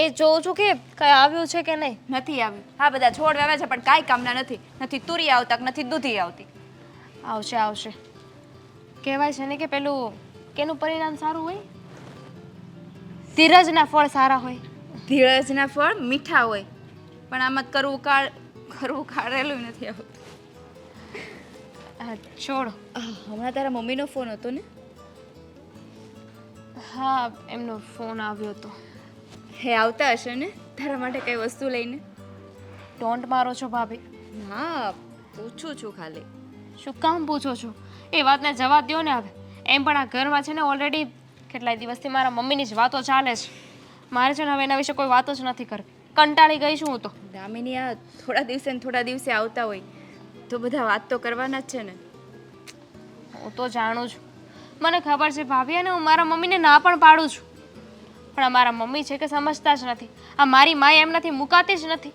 એ જોઉં છું કે કઈ આવ્યું છે કે નહીં. નથી આવ્યું. હા, બધા છોડ વાવ્યા છે પણ કાંઈ કામના નથી. નથી તુરી આવતા કે નથી દૂધી આવતી. આવશે આવશે. કહેવાય છે ને કે પેલું કેનું પરિણામ સારું હોય? ધીરજના ફળ સારા હોય. ધીરજના ફળ મીઠા હોય પણ આમાં કરવું કાઢેલું નથી આવતું. છોડો. હમણાં તારા મમ્મીનો ફોન હતો ને? હા, એમનો ફોન આવ્યો હતો. હે આવતા હશે ને તારા માટે કઈ વસ્તુ લઈને? ડોન્ટ મારો છો ભાભી. હા, પૂછું છું ખાલી. શું કામ પૂછો છો? એ વાતને જવા દ્યો ને હવે. એમ પણ આ ઘરમાં છે ને ઓલરેડી કેટલાય દિવસથી મારા મમ્મીની જ વાતો ચાલે છે. મારે છે ને હવે એના વિશે કોઈ વાતો જ નથી કરવી. કંટાળી ગઈ છું હું તો. દામિની, આ થોડા દિવસે ને થોડા દિવસે આવતા હોય તો બધા વાત તો કરવાના જ છે ને. હું તો જાણું છું, મને ખબર છે ભાભી, અને હું મારા મમ્મીને ના પણ પાડું છું. પણ આ મારા મમ્મી છે કે સમજતા જ નથી. આ મારી માય એમનાથી મુકાતી જ નથી.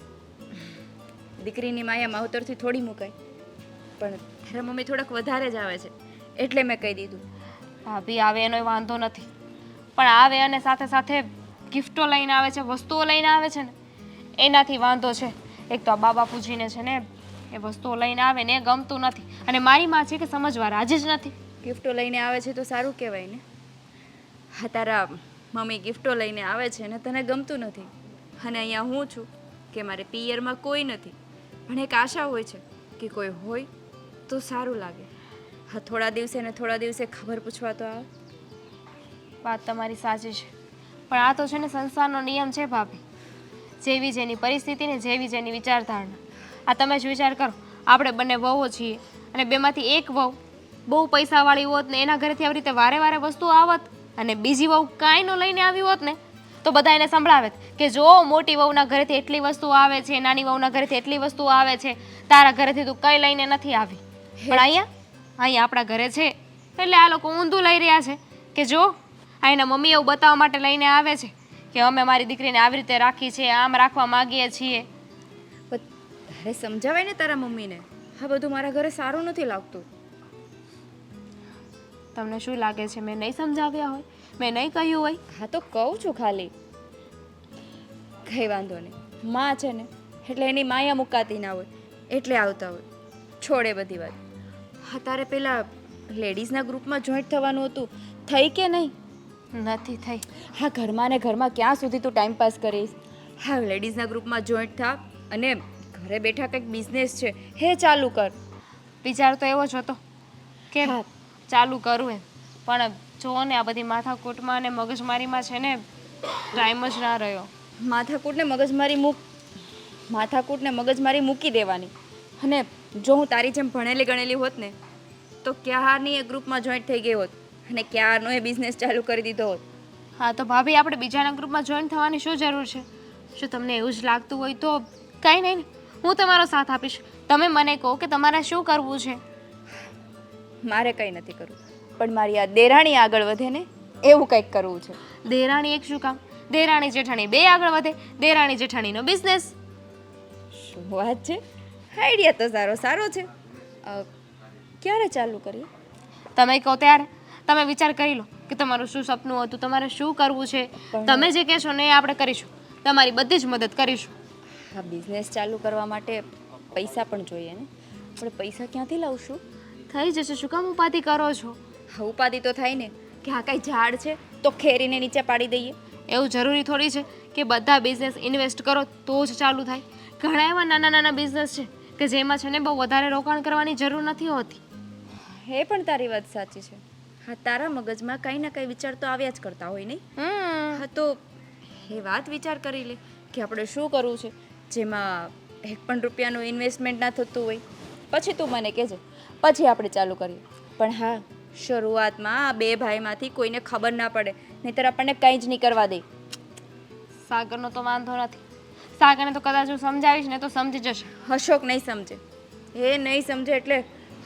દીકરીની માયા માવતરથી થોડી મુકાય, પણ તારા મમ્મી થોડાક વધારે જ આવે છે એટલે મેં કહી દીધું. ભાભી આવે એનો વાંધો નથી, પણ આવે અને સાથે સાથે ગિફ્ટો લઈને આવે છે, વસ્તુઓ લઈને આવે છે ને એનાથી વાંધો છે. એક તો આ બા બાપુજીને છે ને એ વસ્તુઓ લઈને આવે ને એ ગમતું નથી, અને મારી માં છે કે સમજવા રાજી જ નથી. ગિફ્ટો લઈને આવે છે તો સારું કહેવાય ને. હા, તારા મમ્મી ગિફ્ટો લઈને આવે છે ને તને ગમતું નથી, અને અહીંયા હું છું કે મારે પિયરમાં કોઈ નથી, પણ એક આશા હોય છે કે કોઈ હોય તો સારું લાગે. હા, થોડા દિવસે ને થોડા દિવસે ખબર પૂછવા તો આવે. વાત તમારી સાચી છે, પણ આ તો છે ને સંસારનો નિયમ છે ભાભી. જેવી જેની પરિસ્થિતિ ને જેવી જેની વિચારધારણા. આ તમે જ વિચાર કરો, આપણે બંને વહુઓ છીએ અને બેમાંથી એક વહુ બહુ પૈસાવાળી હોત ને એના ઘરેથી આવી રીતે વારે વારે વસ્તુઓ આવત, અને બીજી વહુ કાંઈ ન લઈને આવી હોત ને તો બધા એને સંભળાવે કે જો મોટી વહુના ઘરેથી એટલી વસ્તુઓ આવે છે, નાની વહુના ઘરેથી એટલી વસ્તુઓ આવે છે, તારા ઘરેથી તું કંઈ લઈને નથી આવી. પણ અહીંયા આપણા ઘરે છે એટલે આ લોકો ઊંધું લઈ રહ્યા છે કે જો અહીંના મમ્મી એવું બતાવવા માટે લઈને આવે છે કે અમે મારી દીકરીને આવી રીતે રાખી છે, આમ રાખવા માંગીએ છીએ. પણ તારે સમજાવાય ને તારા મમ્મીને. આ બધું મારા ઘરે સારું નથી લાગતું. તમને શું લાગે છે મેં નહીં સમજાવ્યા હોય, મેં નહીં કહ્યું હોય? હા તો કહું છું ખાલી. કંઈ વાંધો નહીં, માં છે ને એટલે એની માયા મુકાતી ના હોય એટલે આવતા હોય. છોડે બધી વાત. હા, તારે પેલા લેડીઝના ગ્રુપમાં જોઈન્ટ થવાનું હતું, થઈ કે નહીં? નથી થઈ. હા, ઘરમાં ને ઘરમાં ક્યાં સુધી તું ટાઈમ પાસ કરીશ? હા, લેડીઝના ગ્રુપમાં જોઈન્ટ થા અને ઘરે બેઠા કંઈક બિઝનેસ છે હે ચાલુ કર. વિચાર તો એવો જ હતો કે હા. ચાલુ કરું એમ, પણ જુઓ ને આ બધી માથાકૂટમાં અને મગજમારીમાં છે ને ટાઈમ જ ના રહ્યો. માથાકૂટને મગજમારી મૂકી દેવાની. અને જો હું તારી જેમ ભણેલી ગણેલી હોત ને તો ક્યારની એ ગ્રુપમાં જોઈન્ટ થઈ ગઈ હોત અને ક્યારનો એ બિઝનેસ ચાલુ કરી દીધો હોત. હા તો ભાભી, આપણે બીજાના ગ્રુપમાં જોઈન થવાની શું જરૂર છે? જો તમને એવું જ લાગતું હોય તો કંઈ નહીં, હું તમારો સાથ આપીશ. તમે મને કહો કે તમારે શું કરવું છે. મારે કંઈ નથી કરવું, પણ મારી આ દેરાણી આગળ વધે ને એવું કંઈક કરવું છે. દેરાણી એક શું કામ? દેરાણી જેઠાણી બે આગળ વધે, દેરાણી જેઠાણીનો બિઝનેસ. શું વાત છે! આઈડિયા તો સારો છે. ક્યારે ચાલુ કરીએ? તમે કહો ત્યારે. તમે વિચાર કરી લો કે તમારું શું સપનું હતું, તમારે શું કરવું છે. તમે જે કહેશો ને એ આપણે કરીશું, તમારી બધી જ મદદ કરીશું. હા, બિઝનેસ ચાલુ કરવા માટે પૈસા પણ જોઈએ ને. આપણે પૈસા ક્યાંથી લાવશું? થઈ જશે, શું કામ ઉપાધિ કરો છો? હા, ઉપાધિ તો થાય ને કે આ કાંઈ ઝાડ છે તો ખેરીને નીચે પાડી દઈએ. એવું જરૂરી થોડી છે કે બધા બિઝનેસ ઇન્વેસ્ટ કરો તો જ ચાલુ થાય. ઘણા એવા નાના નાના બિઝનેસ છે કે જેમાં છે ને બહુ વધારે રોકાણ કરવાની જરૂર નથી હોતી. એ પણ તારી વાત સાચી છે. હા, તારા મગજમાં કંઈ ના કંઈ વિચાર તો આવ્યા જ કરતા હોય નહીં? હા, તો એ વાત વિચાર કરી લે કે આપણે શું કરવું છે જેમાં એક પણ રૂપિયાનું ઇન્વેસ્ટમેન્ટ ના થતું હોય. પછી તું મને કહેજે, પછી આપણે ચાલુ કરીએ. પણ હા, શરૂઆતમાં આ બે ભાઈમાંથી કોઈને ખબર ના પડે, નહીંતર આપણને કંઈ જ નહીં કરવા દે. સાગરનો તો વાંધો નથી. સાગરને તો કદાચ હું સમજાવીશ ને તો સમજી જશે. અશોક નહીં સમજે. એ નહીં સમજે એટલે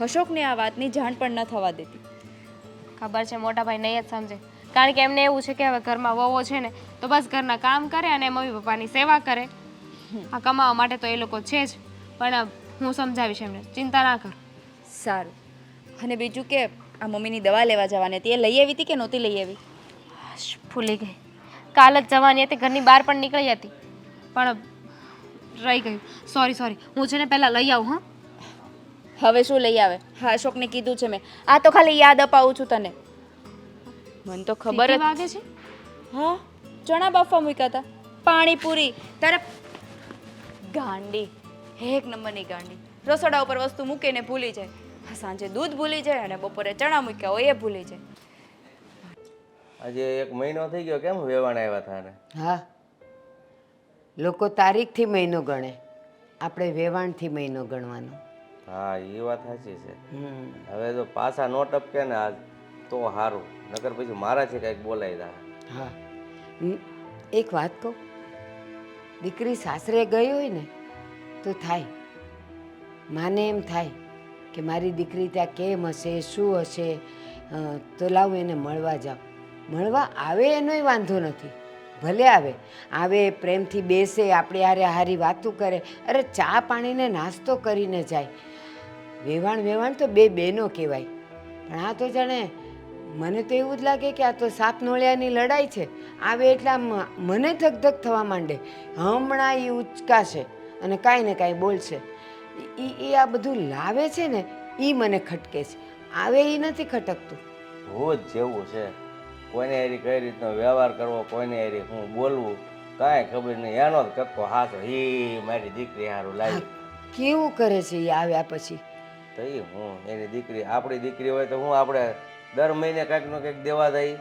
અશોકને આ વાતની જાણ પણ ન થવા દેતી. ખબર છે મોટા ભાઈ નહીં જ સમજે, કારણ કે એમને એવું છે કે હવે ઘરમાં વહુઓ છે ને તો બસ ઘરના કામ કરે અને મમ્મી પપ્પાની સેવા કરે. આ કમાવા માટે તો એ લોકો છે જ, પણ હું સમજાવીશ એમને, ચિંતા ના કર. સારું. અને બીજું કે આ મમ્મીની દવા લેવા જવાની હતી, એ લઈ આવી હતી કે નહોતી લઈ આવી? ભૂલી ગઈ. કાલ જ જવાની હતી, ઘરની બહાર પણ નીકળી હતી પણ રહી ગયું. સોરી, હું છે ને પહેલાં લઈ આવું. હા, હવે શું લઈ આવે? હા, અશોકને કીધું છે મેં. આ તો ખાલી યાદ અપાવું છું તને. મને તો ખબર જ વાગે છે. હા, ચણા બાફવા મૂક્યા હતા, પાણીપુરી. તારા ગાંડી, એક નંબરની ગાંડી. રસોડા ઉપર વસ્તુ મૂકીને ભૂલી જાય. સાંજે દૂધ ભૂલી જાય અને બપોરે ચણા મૂક્યા હોય એ ભૂલી જાય. આજે 1 મહિનો થઈ ગયો, કેમ વેવાણ આવ્યા તારે? હા, લોકો તારીખથી મહિનો ગણે, આપણે વેવાણથી મહિનો ગણવાનો. હા, એ વાત સાચી છે. હમ. હવે જો પાછા નો ટપકે ને આજ તો સારું, નકર પછી મારાથી કંઈક બોલાઈ જાય. હા, એક વાત કહું, દીકરી સાસરે ગઈ હોય ને તો થાય, માને એમ થાય કે મારી દીકરી ત્યાં કેમ હશે, શું હશે, તો લાવ એને મળવા જાઓ. મળવા આવે એનોય વાંધો નથી, ભલે આવે પ્રેમથી બેસે, આપણે હારે હારી વાતું કરે, અરે ચા પાણીને નાસ્તો કરીને જાય. વેવાણ તો બે બહેનો કહેવાય. પણ આ તો જાણે મને તો એવું જ લાગે કે આ તો સાપ નોળિયાની લડાઈ છે. આવે એટલે આમ મને ધક થવા માંડે. હમણાં એ ઉચકાશે અને કાંઈ ને કાંઈ બોલશે. એ આ બધું લાવે છે ને એ મને ખટકે છે, આવે એ નથી ખટકતું. રોજ જેવું છે, કોઈને હારી કઈ રીતનો વ્યવહાર કરવો, કોઈને હારી હું બોલવું કાંઈ ખબર નહીં. એનો જ કક્કો હાસો, મારી દીકરી હારું લાવી. કેવું કરે છે એ આવ્યા પછી? તો એ હું એની દીકરી, આપણી દીકરી હોય તો હું આપણે દર મહિને કાંઈક નો કંઈક દેવા દઈ.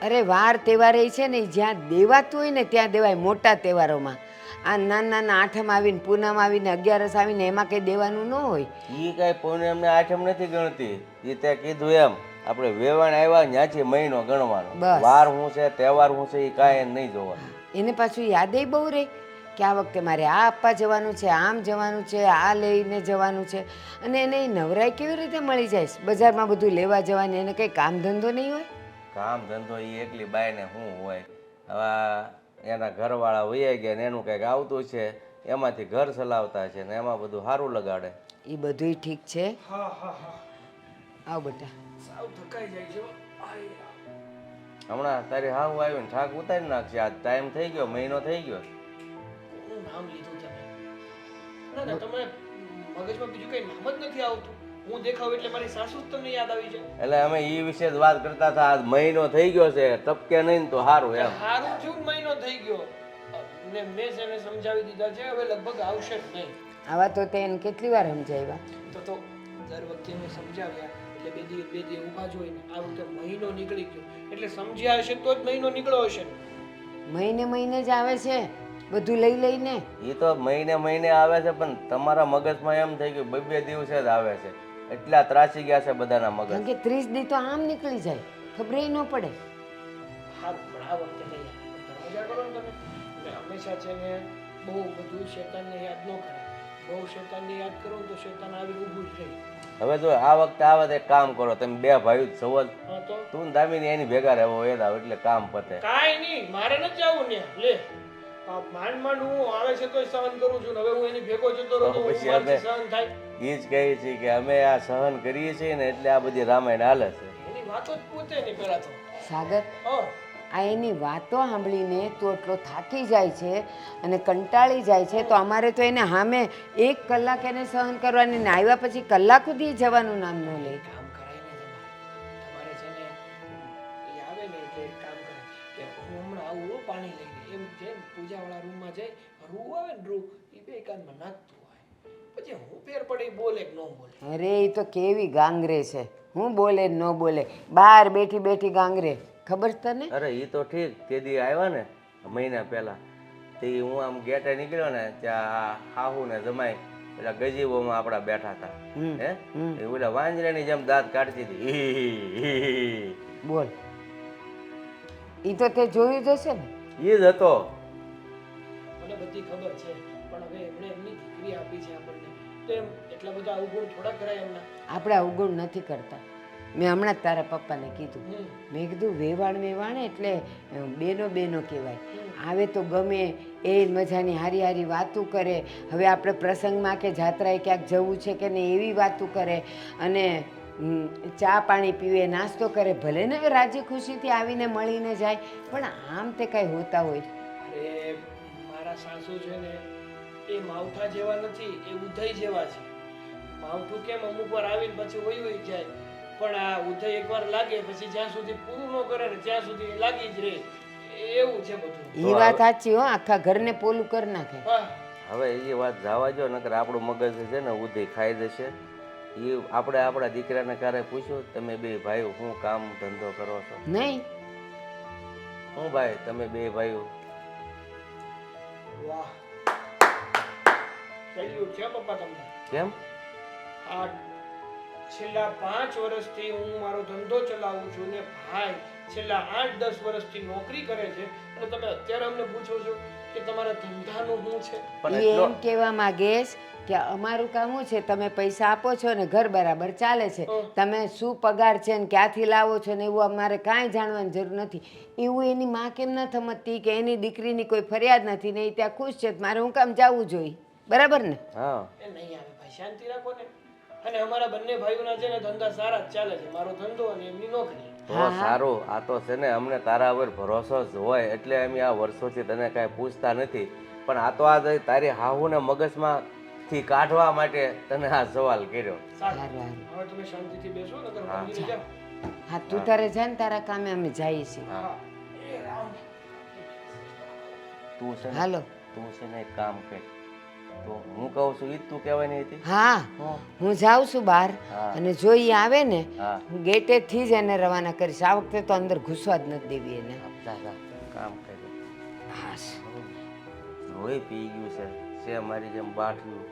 અરે વાર તહેવાર એ છે ને ઈ જ્યાં દેવાતું હોય ને ત્યાં દેવાય, મોટા તહેવારોમાં. આ નાના નાના આઠમ આવીને, પૂનમ આવીને, 11 આવીને એમાં કંઈ દેવાનું ન હોય. એ કાંઈ પૂને એમને આઠમ નથી ગણતી. એ તે કીધું એમ આપણે વેવાણ આવ્યા ત્યાંથી મહિનો ગણવાનો. બસ. વાર શું છે, તહેવાર શું છે, એ કાંઈ નહીં જોવાનું. એને પાછું યાદેય બહુ રહે કે આ વખતે મારે આ આપવા જવાનું છે, આમ જવાનું છે, આ લઈને જવાનું છે. અને એને ઈ નવરાઈ કેવી રીતે મળી જાય છે? બજારમાં બધું લેવા જવાની, એને કંઈ કામ ધંધો નહીં હોય? કામ ધંધો એ એકલી બાઈને શું હોય? હવે એના ઘરવાળા વૈયા ગયા ને એનું કંઈક આવતું છે, એમાંથી ઘર ચલાવતા છે ને એમાં બધું સારું લગાડે. એ બધુંય ઠીક છે. હા હા હા આવ બેટા. સાવ થકાઈ જાય છે હો. આય. હમણાં તારી હાવ આવીને ઠાક ઉતારી નાખશે. આ ટાઈમ થઈ ગયો, મહિનો થઈ ગયો. કોનું નામ લીધું તમે? ના ના, તમે મગજમાં બીજું કઈ નામ જ નથી આવતું. હું દેખાવ એટલે મારી સાસુ જ તમને યાદ આવી જાય. એટલે અમે એ વિશે જ વાત કરતા હતા. આજ મહિનો થઈ ગયો છે, ટપકે નહીં ને તો સારું એમ. સારું થયું ને મહિનો થઈ ગયો ને મેં એને સમજાવી દીધા છે, હવે લગભગ આવશે જ નહીં. આવા તો તે એને કેટલી વાર સમજાવ્યા. તો દર વખતે મેં સમજાવ્યા એટલે બે દી ઊભા જ હોય ને. આ વખતે મહિનો નીકળી ગયો એટલે સમજ્યા હશે તો જ મહિનો નીકળ્યો હશે ને. મહિને મહિને જ આવે છે બધું લઈ લઈને. એ તો મહિને મહિને આવે છે, પણ તમારા મગજમાં એમ થઈ ગયું બે દિવસે જ આવે છે. એટલા ત્રાસી ગયા છે બધાના મગજ. કારણ કે 30 દી તો આમ નીકળી જાય, ખબર ન પડે. સારું પણ આ વખતે નહીં આવે. મજા કરો ને તમે. મેં હંમેશા છે ને બહુ બધું શેતાનને યાદ ન કરે. બહુ શેતાનને યાદ કરો ને તો શેતાન આવીને ઊભું જ રહે. હવે જો આ વખતે આવે તો એક કામ કરો, તમે બે ભાઈ જ છો જ. હા તો તું ને દામિની એની ભેગા રહેવો એ દાવ એટલે કામ પતે. કાંઈ નહીં, મારે નથી જવું ને. લે આ માંડ માંડ હું આવે છે તોય સહન કરું છું ને. હવે હું એની ભેગો જતો રહું તો પછી મારાથી હવે સહન થાય. એ જ કહે છે કે અમે આ સહન કરીએ છીએ ને એટલે આ બધી રામાયણ હાલે છે. એની વાતો જ પૂછે નહીં પહેલા તો. સાગર, હા આ એની વાતો સાંભળીને તું એટલો થાકી જાય છે અને કંટાળી જાય છે, તો અમારે તો એને સામે 1 કલાક એને સહન કરવાની ને આવ્યા પછી કલાક સુધી જવાનું નામ ન લે. કામ કરાય ને તમારે છે ને એ આવે ને એટલે એક કામ કરે કે હું હમણાં આવું હો પાણી લઈને. એમ જેમ પૂજાવાળા રૂમમાં જાય, રૂ આવે ને રૂ એ બે કાનમાં નાખતું હોય. પછી હું ફેર પડે ઈ બોલે કે ન બોલે. અરે એ તો કેવી ગાંગરે છે, હું બોલે ને ન બોલે, બહાર બેઠી બેઠી ગાંગરે. ખબર છે તને? અરે એ તો ઠીક, તે દી આવ્યા ને મહિના પહેલા તે હું આમ ગેટે નીકળ્યો ને ત્યાં હાહુ ને જમાઈ પેલા ગજીબોમાં આપણા બેઠા હતા. હે એ ઓલા વાંજરાની જેમ દાંત કાઢતી હતી. બોલ. એ તો તે જોયું જ હશે ને. એ જ હતો. મને બધી ખબર છે પણ હવે એમણે એમની દીકરી આપી છે આપણને તો એમ એટલા બધા અવગુણ થોડા કરાય એમના. આપણે અવગુણ નથી કરતા. મેં હમણાં જ તારા પપ્પાને કીધું. મેં કીધું વેવાણ એટલે બેનો બેનો કહેવાય. આવે તો ગમે એ મજાની હારી હારી વાતું કરે. હવે આપણે પ્રસંગમાં કે જાત્રાએ ક્યાંક જવું છે કે નહીં એવી વાતું કરે અને ચા પાણી પીવે, નાસ્તો કરે. ભલે ને રાજી ખુશીથી આવીને મળીને જાય, પણ આમ તે કાંઈ હોતા હોય. અરે મારા સાસુ છે ને એ માવઠા જેવા નથી, એ ઉધઈ જેવા છે. માવઠું કેમ અમુક વાર આવીને પછી વહી જાય, પણ આ ઉધઈ એકવાર લાગે પછી જ્યાં સુધી પૂરું ન કરે ને ત્યાં સુધી લાગી જ રહે. એવું છે બધું. એ વાત સાચી હો, આખા ઘરને પોલું કરી નાખે. વાહ હવે એ વાત જવા જો, નકર આપણું મગજ છે ને ઉધી ખાઈ જશે. એ આપણે આપણા દીકરાને ક્યારે પૂછ્યું તમે બે ભાઈઓ શું કામ ધંધો કરો છો? નહીં. હું ભાઈ તમે બે ભાઈઓ વાહ સલ્યુટ છે પપ્પા તમને. કેમ? આ છેલ્લા 5 વર્ષથી હું મારો ધંધો ચલાવું છું ને ભાઈ છેલ્લા 8-10 વર્ષથી નોકરી કરે છે અને તમે અત્યારે અમને પૂછો છો કે તમારા ધંધાનું શું છે? પણ એ એટલો એમ કહેવા માંગેશ કે અમારું કામ શું છે, તમે પૈસા આપો છો ને ઘર બરાબર ચાલે છે, તમે શું પગાર છે ને ક્યાંથી લાવો છો ને એવું અમારે કાંઈ જાણવાની જરૂર નથી. એવું એની માં કેમ ન સમજતી કે એની દીકરીની કોઈ ફરિયાદ નથી ને એ ત્યાં ખુશ છે, મારે હું કામ જવું જોઈએ? બરાબર ને? હા એ નહીં આવે ભાઈ, શાંતિ રાખો ને. અને અમારા બંને ભાઈઓના છે ને ધંધા સારા જ ચાલે છે, મારો ધંધો અને એમની નોકરી. તો સારું. આ તો છે ને અમને તારા ઉપર ભરોસો જ હોય એટલે અમે આ વર્ષોથી તને કાંઈ પૂછતા નથી. પણ આ તો આ તારી હાહુને મગજમાં થી કાઢવા માટે તને આ સવાલ કર્યો. સારું હવે તમે શાંતિથી બેસો નકર મંદિરે જાઓ. હા તું તારે જા ને, તારા કામે અમે જઈએ છીએ. હા એ રામ. તું છે ને હાલો. તું છે ને એક કામ કર, તો હું કહું છું ઈ જ તું કહેવાની હતી હા હું જાઉં છું બહાર હા. અને જો ઈ આવે ને હા. હું ગેટેથી જ એને રવાના કરીશ. આ વખતે તો અંદર ઘૂસવા જ નથી દેવી એને. જા જા કામ કરે હા લોહી પી ગયું છે મારી જેમ બાઠ્યું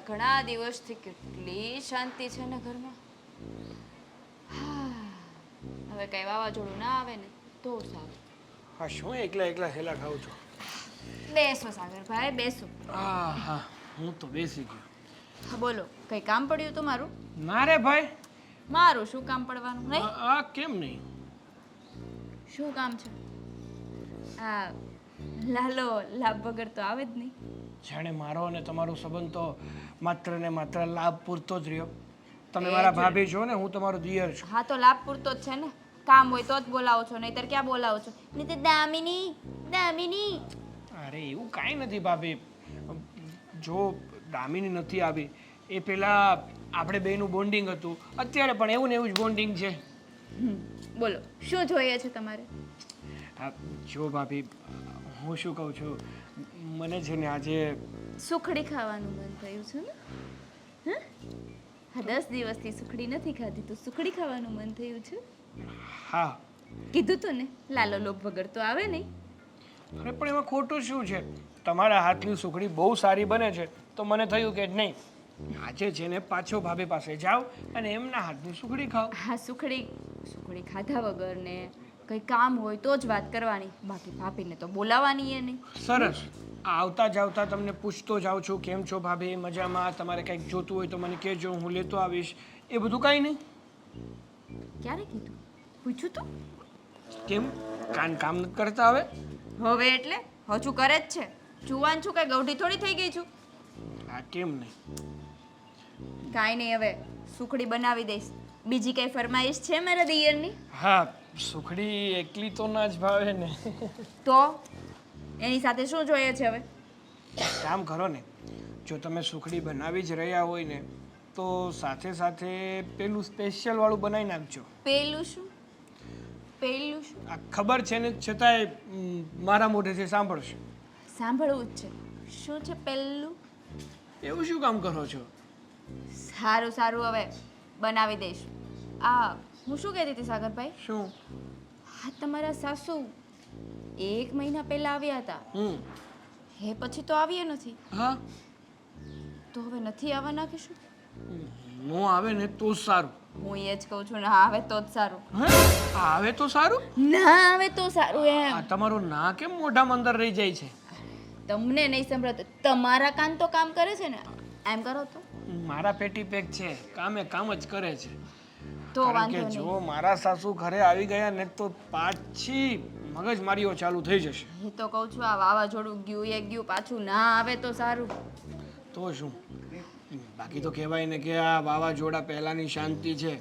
ઘણા દિવસથી કેટલી શાંતિ છે ને ઘરમાં. હવે કઈ વાવાઝોડું ના આવે ને તો સારું. હા શું એકલા એકલા હેલા ખાવ છો? બેસો સાગરભાઈ બેસો. હા હા હું તો બેસી ગયો. હા બોલો કઈ કામ પડ્યું તો મારું? ના રે ભાઈ. મારું શું કામ પડવાનું નહીં? આ કેમ નહીં? શું કામ છે? આ લાલો લાભ વગર તો આવે જ નહીં. જાણે મારો અને તમારો સંબંધ તો માત્ર ને માત્ર લાભ પૂરતો જ રહ્યો. તમે મારા ભાભી છો ને, હું તમારો દિયર છું. હા તો લાભ પૂરતો જ છે ને. કામ હોય તો જ બોલાવો છો, નહીતર ક્યાં બોલાવો છો? નહીં તો દામિની દામિની. અરે એવું કાંઈ નથી ભાભી. જો દામિની નથી આવી એ પહેલાં આપણે બેયનું બોન્ડિંગ હતું, અત્યારે પણ એવું ને એવું જ બોન્ડિંગ છે. બોલો શું જોઈએ છે તમારે? હા જો ભાભી, હું શું કહું છું, મને છે ને આજે સુખડી ખાવાનું મન થયું છે ને? હા 10 દિવસથી સુખડી નથી ખાધી તો સુખડી ખાવાનું મન થયું છે. હા. કીધું તો ને લાલો લોભ વગર તો આવે નહીં. અરે પણ એમાં ખોટું શું છે? તમારા હાથની સુખડી બહુ સારી બને છે તો મને થયું કે નહીં આજે છે ને પાછો ભાભી પાસે જાઓ અને એમના હાથની સુખડી ખાઓ. હા સુખડી ખાધા વગર ને કંઈ કામ હોય તો જ વાત કરવાની, બાકી ભાભીને તો બોલાવવાની એ નહીં. સરસ. આવતા જાવતા તમને પૂછતો જાઉં છું કેમ છો ભાભી, મજામાં? તમારે કંઈક જોતું હોય તો મને કહેજો, હું લેતો આવીશ. એ બધું કાંઈ નહીં. ક્યારે કીધું? પૂછ્યું તું? કેમ કામ નથી કરતા હવે? હવે એટલે હજુ કરે જ છે. જુવાન છું કઈ ગૌઢી થોડી થઈ ગઈ છું. હા કેમ નહીં? કાંઈ નહીં, હવે સુખડી બનાવી દઈશ. બીજી કઈ ફરમાઈશ છે મારા દિયરની? હા સુખડી એકલી તો ના જ ભાવે ને. તો એની સાથે શું જોઈએ છે હવે? કામ કરો ને, જો તમે સુખડી બનાવી જ રહ્યા હોય ને તો સાથે સાથે પેલું સ્પેશિયલ વાળું બનાવી નાખજો. પેલું શું? પેલું શું? આ ખબર છે ને છતાંય મારા મોઢેથી સાંભળશો. સાંભળવું જ છે. શું છે પેલું? એવું શું કામ કરો છો? સારું સારું હવે બનાવી દઈશ. આ હું શું કહેતી હતી સાગરભાઈ? શું? હા તમારા સાસુ 1 મહિના પહેલા આવ્યા હતા, એ પછી તો આવ્યા નથી. હા તો હવે નથી આવવાના કે શું? નો આવે ને તો જ સારું. હું એ જ કહું છું, ના આવે તો જ સારું. હા આવે તો સારું. ના આવે તો સારું એમ. આ તમારું ના કેમ મોઢામાં અંદર રહી જાય છે? તમને નહીં સંભળાતું, તમારા કાન તો કામ કરે છે ને. એમ કરો તો મારા પેટી પેક છે, કામે કામ જ કરે છે. તો કારણ વાંધો કે નહીં. જો મારા સાસુ ઘરે આવી ગયા ને તો પાછી મગજમારીઓ ચાલુ થઈ જશે. એ તો કહું છું, આ વાવાઝોડું ગયું એ ગયું, પાછું ના આવે તો સારું. તો શું? બાકી તો કહેવાય ને કે આ વાવાઝોડા પહેલાંની શાંતિ છે.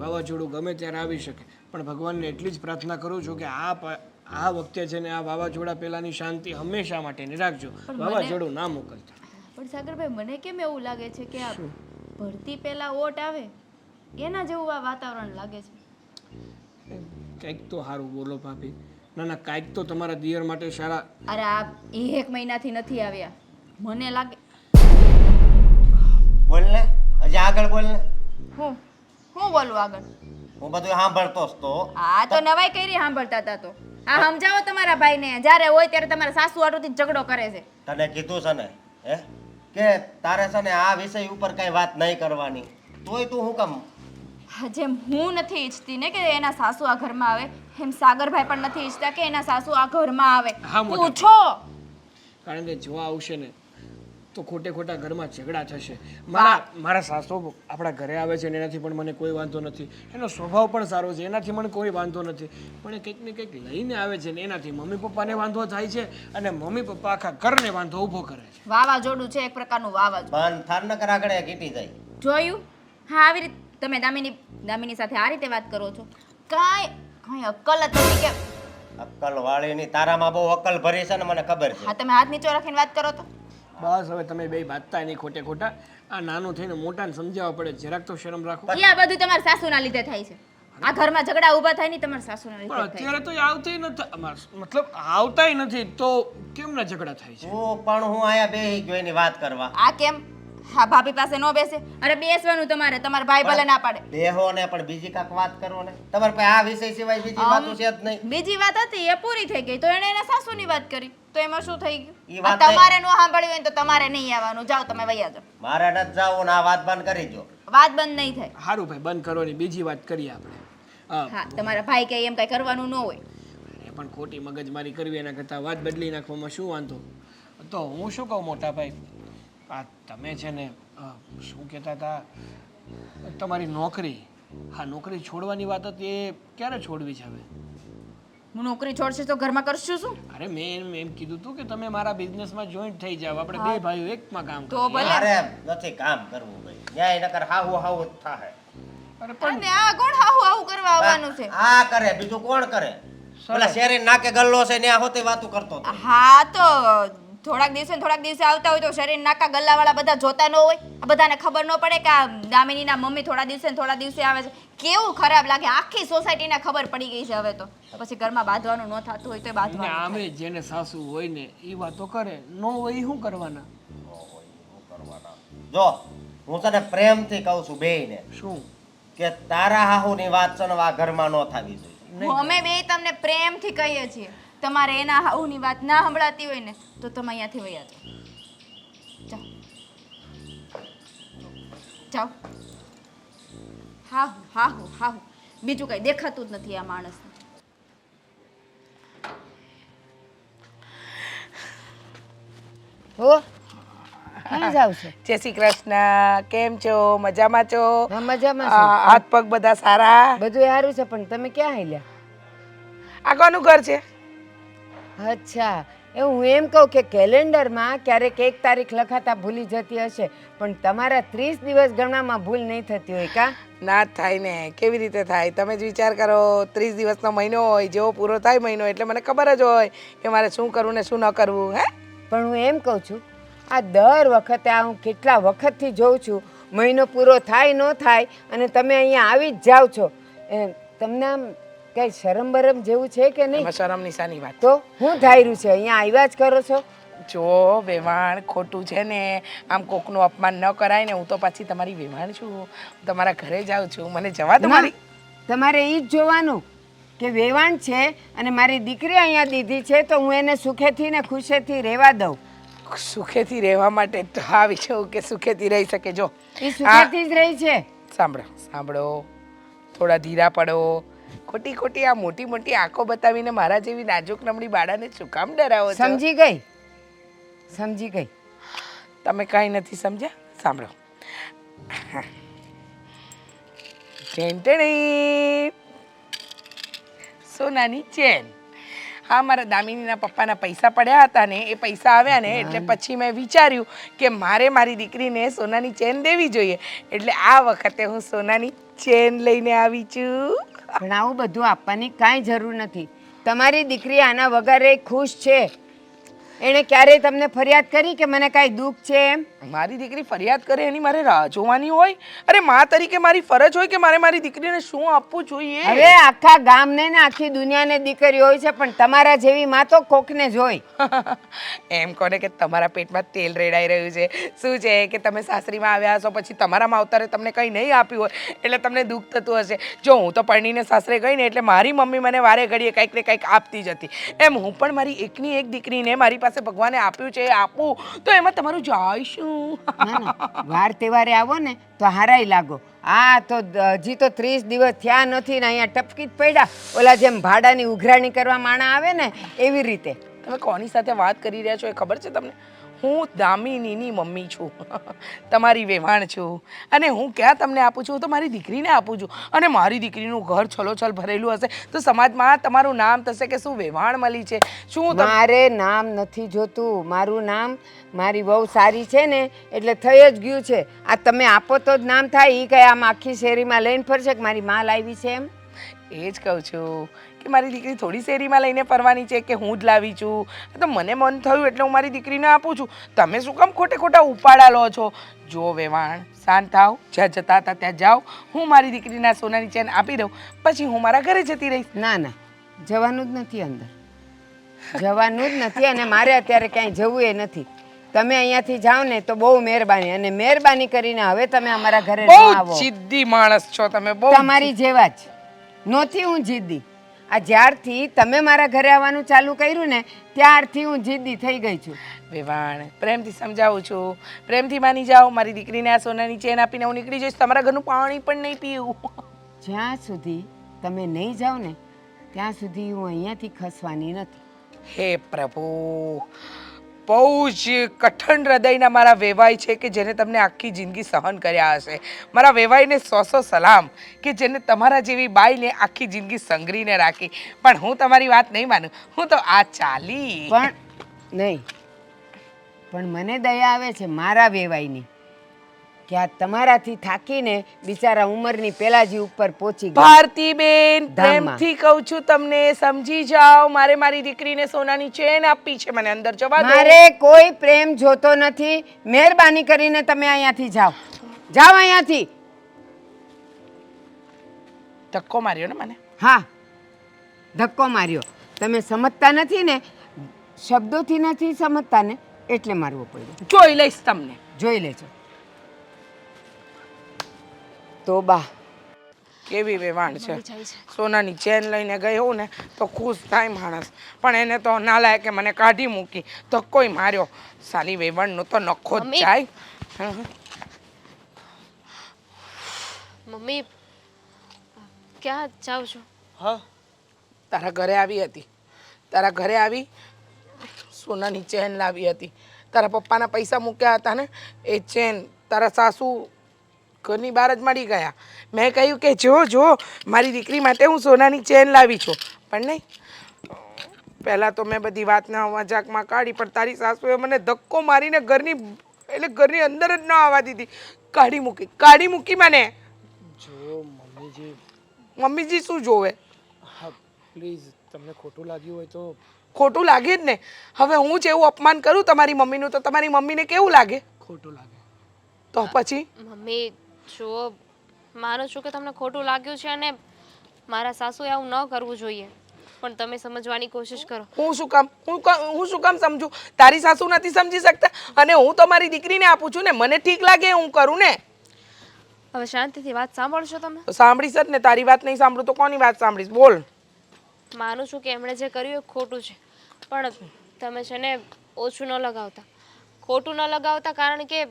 વાવાઝોડું ગમે ત્યારે આવી શકે, પણ ભગવાનને એટલી જ પ્રાર્થના કરું છું કે આ વખતે છે ને આ વાવાઝોડા પહેલાંની શાંતિ હંમેશા માટેની રાખજો. વાવાઝોડું ના મોકલતા. પણ સાગરભાઈ મને કેમ એવું લાગે છે કે આ ભરતી પહેલા ઓટ આવે એના જેવું આ વાતાવરણ લાગે છે. કંઈક તો સારું બોલો ભાભી. ના ના કાંઈક તો તમારા દિયર માટે સારા. અરે આ 1 મહિનાથી નથી આવ્યા, મને લાગે. બોલ ને, હજી આગળ બોલ ને. હું બોલું આગળ? હું બધું સાંભળતો જ તો. આ તો નવાઈ કરી સાંભળતા હતા. તો આ સમજાવો તમારા ભાઈને, જ્યારે હોય ત્યારે તમારા સાસુ આટોથી ઝઘડો કરે છે. તને કીધું છે ને હે કે તારે છે ને આ વિષય ઉપર કઈ વાત નહીં કરવાની, તોય તું શું કામ? જેમ હું નથી ઈચ્છતી ને કે એના સાસુ આ ઘરમાં આવે, એમ સાગરભાઈ પણ નથી ઈચ્છતા કે એના સાસુ આ ઘરમાં આવે. હા, મોટા પૂછો. કારણ કે જો આવશે ને તો ખોટે ખોટા ઘરમાં ઝઘડા થશે. મારા સાસુ આપણા ઘરે આવે છે ને એનાથી પણ મને કોઈ વાંધો નથી. એનો સ્વભાવ પણ સારો છે, એનાથી મને કોઈ વાંધો નથી. પણ એ કંઈક ને કંઈક લઈને આવે છે ને એનાથી મમ્મી પપ્પાને વાંધો થાય છે અને મમ્મી પપ્પા આખા ઘરને વાંધો ઊભો કરે છે. વાવાઝોડું છે, એક પ્રકારનું વાવાઝોડું. બંધ થાર ન કર આગળ કીટી જાય. જોયું? હા આવી રીતે તમે દામિની સાથે આ રીતે વાત કરો છો. કાંઈ અક્કલ જ નથી કે? અક્કલ વાળીની તારામાં બહુ અક્કલ ભરી છે ને મને ખબર છે. હા તમે હાથ નીચો રાખીને વાત કરો તો. બસ હવે તમે બે બાંધતા નહીં ખોટે ખોટા. આ નાનું થઈને મોટાને સમજાવવા પડે, જરાક તો શરમ રાખો. આ બધું તમારા સાસુના લીધે થાય છે. આ ઘરમાં ઝઘડા ઊભા થાય નહીં તમારા સાસુના પણ લીધે થાય. અત્યારે તો એ આવતી નથી, મતલબ આવતાય નથી તો કેમ ના ઝઘડા થાય છે? હું પણ હું આયા બેહી ગયો એની વાત કરવા. આ કેમ? હા, ભાભી પાસે ન બેસે. અરે બેસવાનું તમારે, તમારા ભાઈ ભલે ના પાડે. બેહો ને પણ બીજી કાંક વાત કરો ને. તમારે પાસે આ વિષય સિવાય બીજી વાતો છે જ નહીં. બીજી વાત હતી એ પૂરી થઈ ગઈ, તો એણે એના સાસુની વાત કરી, તો એમાં શું થઈ ઈ ગયું? વાત આ તમારે ન સાંભળ્યું હોય ને તો તમારે નહીં આવવાનું. જાઓ તમે વૈયા જાઓ. મારે નથી જાવું ને આ વાત બંધ કરી જો. વાત બંધ નહીં થાય. સારું ભાઈ, બંધ કરો ને બીજી વાત કરીએ આપણે. હા, તમારા ભાઈ કહે એમ કઈ કરવાનું ન હોય. એ પણ ખોટી મગજમારી કરવી એના કરતાં વાત બદલી નાખવામાં શું વાંધો? તો હું શું કહું મોટા ભાઈ, આ તમે છે ને શું કહેતા હતા, તમારી નોકરી, હા નોકરી છોડવાની વાત હતી, એ ક્યારે છોડવી છે હવે? હું નોકરી છોડશે તો ઘરમાં કરશું શું? અરે મેં એમ કીધું હતું કે તમે મારા બિઝનેસમાં જોઈન્ટ થઈ જાવ, આપણે બે ભાઈઓ એકમાં કામ તો કરીએ. ભલે. મારે નથી કામ કરવું ભાઈ. ન્યાય નકર હાહુ હાહુ જ થાય. અરે પણ અને આ કોણ હાહુ હાહુ કરવા આવવાનું છે? આ કરે બીજું કોણ કરે? ઓલા શેરી નાકે ગલ્લો છે ને આ હોતે વાતું કરતો હતો. હા, તો થોડાક દિવસે આવતા હોય તો શરીર નાકા ગલ્લાવાળા બધા જોતા ન હોય? આ બધાને ખબર ન પડે કે આ દામિનીના મમ્મી થોડા દિવસે આવે છે? કેવું ખરાબ લાગે. આખી સોસાયટીને ખબર પડી ગઈ છે હવે તો. પછી ઘરમાં બાંધવાનું ન થતું હોય તો ને બાંધવાનું. આમે જેને સાસુ હોય ને એ વાતો કરે, ન હોય એ શું કરવાના? જો હું તને પ્રેમથી કહું છું બેયને શું? કે તારા હાહુની વાત છે ને આ ઘરમાં ન થવી જોઈએ. અમે બે તમને પ્રેમથી કહીએ છીએ. તમારે એના હાઉની વાત ના સંભળાતી હોય ને તો તમે અહીંયાથી વયા જાઓ. જાઓ. હા, બીજું કઈ દેખાતું જ નથી આ માણસને. હો ક્યાં જાવ છો? જય શ્રી કૃષ્ણ, કેમ છો? મજામાં છો? હા, મજામાં છું. હાથ પગ બધા સારા? બધું સારું છે, પણ તમે ક્યાં હાલ્યા? આ કોનું ઘર છે? અચ્છા, એ હું એમ કહું કે કેલેન્ડરમાં ક્યારેક 1 તારીખ લખાતા ભૂલી જતી હશે, પણ તમારા 30 દિવસ ગણવામાં ભૂલ નહીં થતી હોય કા? ના જ થાય ને, કેવી રીતે થાય? તમે જ વિચાર કરો, 30 દિવસનો મહિનો હોય, જેવો પૂરો થાય મહિનો એટલે મને ખબર જ હોય કે મારે શું કરવું ને શું ન કરવું. હે, પણ હું એમ કહું છું, આ દર વખતે આ હું કેટલા વખતથી જોઉં છું, મહિનો પૂરો થાય ન થાય અને તમે અહીંયા આવી જ જાઓ છો. તમને આમ કઈ શરમ બરમ જેવું છે કે નહીં? એમાં શરમ નિશાની વાત. તો હું ધાર્યું છે અહીંયા આવ્યા જ કરો છો. જો વેવાણ ખોટું છે ને, આમ કોકનું અપમાન ન કરાય ને. હું તો પાછી તમારી વેવાણ છું, હું તમારા ઘરે જાઉં છું, મને જવા દો. મારી તમારે એ જ જોવાનું કે વેવાણ છે અને મારી દીકરી અહીંયા દીધી છે તો હું એને સુખેથી ને ખુશીથી રહેવા દઉં. સુખેથી રહેવા માટે તો આવી છું કે સુખેથી રહી શકે. જો એ સુખેથી જ રહી છે. સાંભળો, થોડા ધીરા પડો. ખોટી આ મોટી મોટી આંખો બતાવીને મારા જેવી નાજુક નમણી બાળાને શું કામ ડરાવો છો? સમજી ગઈ. તમે કાંઈ નથી સમજ્યા? સાંભળો. ચેન, સોનાની ચેન. હા, મારા દામિનીના પપ્પાના પૈસા પડ્યા હતા ને, એ પૈસા આવ્યા ને એટલે પછી મેં વિચાર્યું કે મારે મારી દીકરીને સોનાની ચેન દેવી જોઈએ, એટલે આ વખતે હું સોનાની ચેન લઈને આવી છું. પણ આવું બધું આપવાની કાંઈ જરૂર નથી. તમારી દીકરી આના વગર ખુશ છે. એણે ક્યારેય તમને ફરિયાદ કરી કે મને કાંઈ દુઃખ છે એમ? મારી દીકરી ફરિયાદ કરે એની મારે રાહ જોવાની હોય? અરે માં તરીકે મારી ફરજ હોય કે મારે મારી દીકરીને શું આપવું જોઈએ. હવે આખા ગામને ને આખી દુનિયાને દીકરી હોય છે, પણ તમારા જેવી માં તો કોકને જ હોય. એમ કોને કે તમારા પેટમાં તેલ રેડાઈ રહ્યું છે? શું છે કે તમે સાસરીમાં આવ્યા હશો, પછી તમારા માવતરે તમને કંઈ નહીં આપ્યું હોય એટલે તમને દુઃખ થતું હશે. જો હું તો પરણીને સાસરે ગઈ ને એટલે મારી મમ્મી મને વારે ઘડીએ કંઈક ને કંઈક આપતી જ હતી. એમ હું પણ મારી એકની એક દીકરીને મારી પાસે ભગવાને આપ્યું છે, આપું તો એમાં તમારું જાય શું? ના, વાર તહેવારે આવો ને તો હારાય લાગો. આ તો હજી તો 30 દિવસ થયા નથી ને અહીંયા ટપકી જ પડ્યા. ઓલા જેમ ભાડાની ઉઘરાણી કરવા માણા આવે ને એવી રીતે. તમે કોની સાથે વાત કરી રહ્યા છો એ ખબર છે તમને? હું દામિનીની મમ્મી છું, તમારી વેવાણ છું, અને હું ક્યાં તમને આપું છું? હું તો મારી દીકરીને આપું છું. અને મારી દીકરીનું ઘર છલોછલ ભરેલું હશે તો સમાજમાં તમારું નામ થશે કે શું વેવાણ મળી છે. શું મારે નામ નથી જોતું. મારું નામ, મારી બહુ સારી છે ને એટલે થઈ જ ગયું છે. આ તમે આપો તો જ નામ થાય. એ કઈ આમ આખી શેરીમાં લઈને ફરશે કે મારી માં લાવી છે એમ? એ જ કહું છું કે મારી દીકરી થોડી શેરીમાં લઈને ફરવાની છે કે હું જ લાવી છું. તો મને મન થયું એટલે હું મારી દીકરીને આપું છું. તમે શું કામ ખોટે ખોટા ઉપાડા લો છો? જો વેવાણ, શાંત થાવ, જ્યાં જતા હતા ત્યાં જાઓ. હું મારી દીકરીના સોનાની ચેન આપી દઉં, પછી હું મારા ઘરે જતી રહીશ. ના ના, જવાનું જ નથી અંદર, જવાનું જ નથી. અને મારે અત્યારે ક્યાંય જવું એ નથી. તમે અહીંયાથી જાઓ ને તો બહુ મહેરબાની. અને મહેરબાની કરીને હવે તમે અમારા ઘરે ન બહુ આવો. જિદ્દી માણસ છો તમે, બહુ. તમારી જેવા જ નહોતી હું જિદ્દી. આ જ્યારથી તમે મારા ઘરે આવવાનું ચાલુ કર્યું ને ત્યારથી હું જિદ્દી થઈ ગઈ છું. વેવાણ, પ્રેમથી સમજાવું છું, પ્રેમથી માની જાઓ. મારી દીકરીને આ સોનાની ચેન આપીને હું નીકળી જઈશ. તમારા ઘરનું પાણી પણ નહીં પીવું. જ્યાં સુધી તમે નહીં જાઓ ને ત્યાં સુધી હું અહીંયાથી ખસવાની નથી. હે પ્રભુ, બહુ જ કઠણ હૃદયના મારા વેવાઈ છે કે જેને તમને આખી જિંદગી સહન કર્યા હશે. મારા વેવાઈને 100 સલામ કે જેને તમારા જેવી બાઈને આખી જિંદગી સંઘરીને રાખી. પણ હું તમારી વાત નહીં માનું, હું તો આ ચાલી. પણ નહીં, પણ મને દયા આવે છે મારા વેવાઈની કે આ તમારાથી થાકીને બિચારા ઉંમરની પેલાજી ઉપર પહોંચી ગયા. ભારતીબેન, ધામમાં. પ્રેમથી કહું છું તમને, સમજી જાઓ. મારે મારી દીકરીને સોનાની ચેન આપી છે, મને અંદર જવા દો. મારે કોઈ પ્રેમ જોતો નથી. મહેરબાની કરીને તમે અહીંયાથી જાઓ, જાઓ અહીંયાથી. ધક્કો માર્યો ને મને. હા, ધક્કો માર્યો. તમે સમજતા નથી ને, શબ્દોથી નથી સમજતા ને એટલે મારવો પડ્યો. જોઈ લઈશ તમને. જોઈ લેજો. તોબા, કેવી વેવાણ છે. સોનાની ચેન લઈને ગઈ હોઉં ને તો ખુશ થાય માણસ, પણ એને તો ના લાગે કે મને કાઢી મૂકી, ધક્કોય માર્યો. સાલી વેવાણનો તો નખો જ જાય. મમ્મી ક્યાં જાવ છો? હા, તારા ઘરે આવી હતી, તારા ઘરે આવી સોનાની ચેન લાવી હતી. તારા પપ્પાના પૈસા મૂક્યા હતા ને એ ચેન તારા સાસુ ઘરની બહાર જ મળી ગયા. મેં કહ્યું કે જો જો મારી દીકરી માટે હું સોનાની ચેન લાવી છું, પણ નહીં. પહેલાં તો મેં બધી વાતના મજાકમાં કાઢી, પણ તારી સાસુએ મને ધક્કો મારીને ઘરની અંદર જ ન આવવા દીધી. કાઢી મૂકી મને. જો મમ્મીજી, મમ્મીજી શું જોવે? હા પ્લીઝ, તમને ખોટું લાગ્યું હોય તો. ખોટું લાગે જ ને. હવે હું જેવું અપમાન કરું તમારી મમ્મીનું તો તમારી મમ્મીને કેવું લાગે? ખોટું લાગે તો પછી મમ્મી જો, માનું છું કે તમને ખોટું લાગ્યું છે અને મારા સાસુએ આવું ન કરવું જોઈએ, પણ તમે સમજવાની કોશિશ કરો. હું શું કામ સમજુ? તારી સાસુ નથી સમજી શકતા અને હું તો મારી દીકરીને આપું છું ને. મને ઠીક લાગે હું કરું ને. હવે શાંતિથી વાત સાંભળશો તમે? તો સાંભળીશ જ ને. તારી વાત નહીં સાંભળું તો કોની વાત સાંભળીશ? બોલ. માનું છું કે એમણે જે કર્યું એ ખોટું છે, પણ તમે છે ને ઓછું ન લગાવતા, ખોટું ન લગાવતા, કારણ કે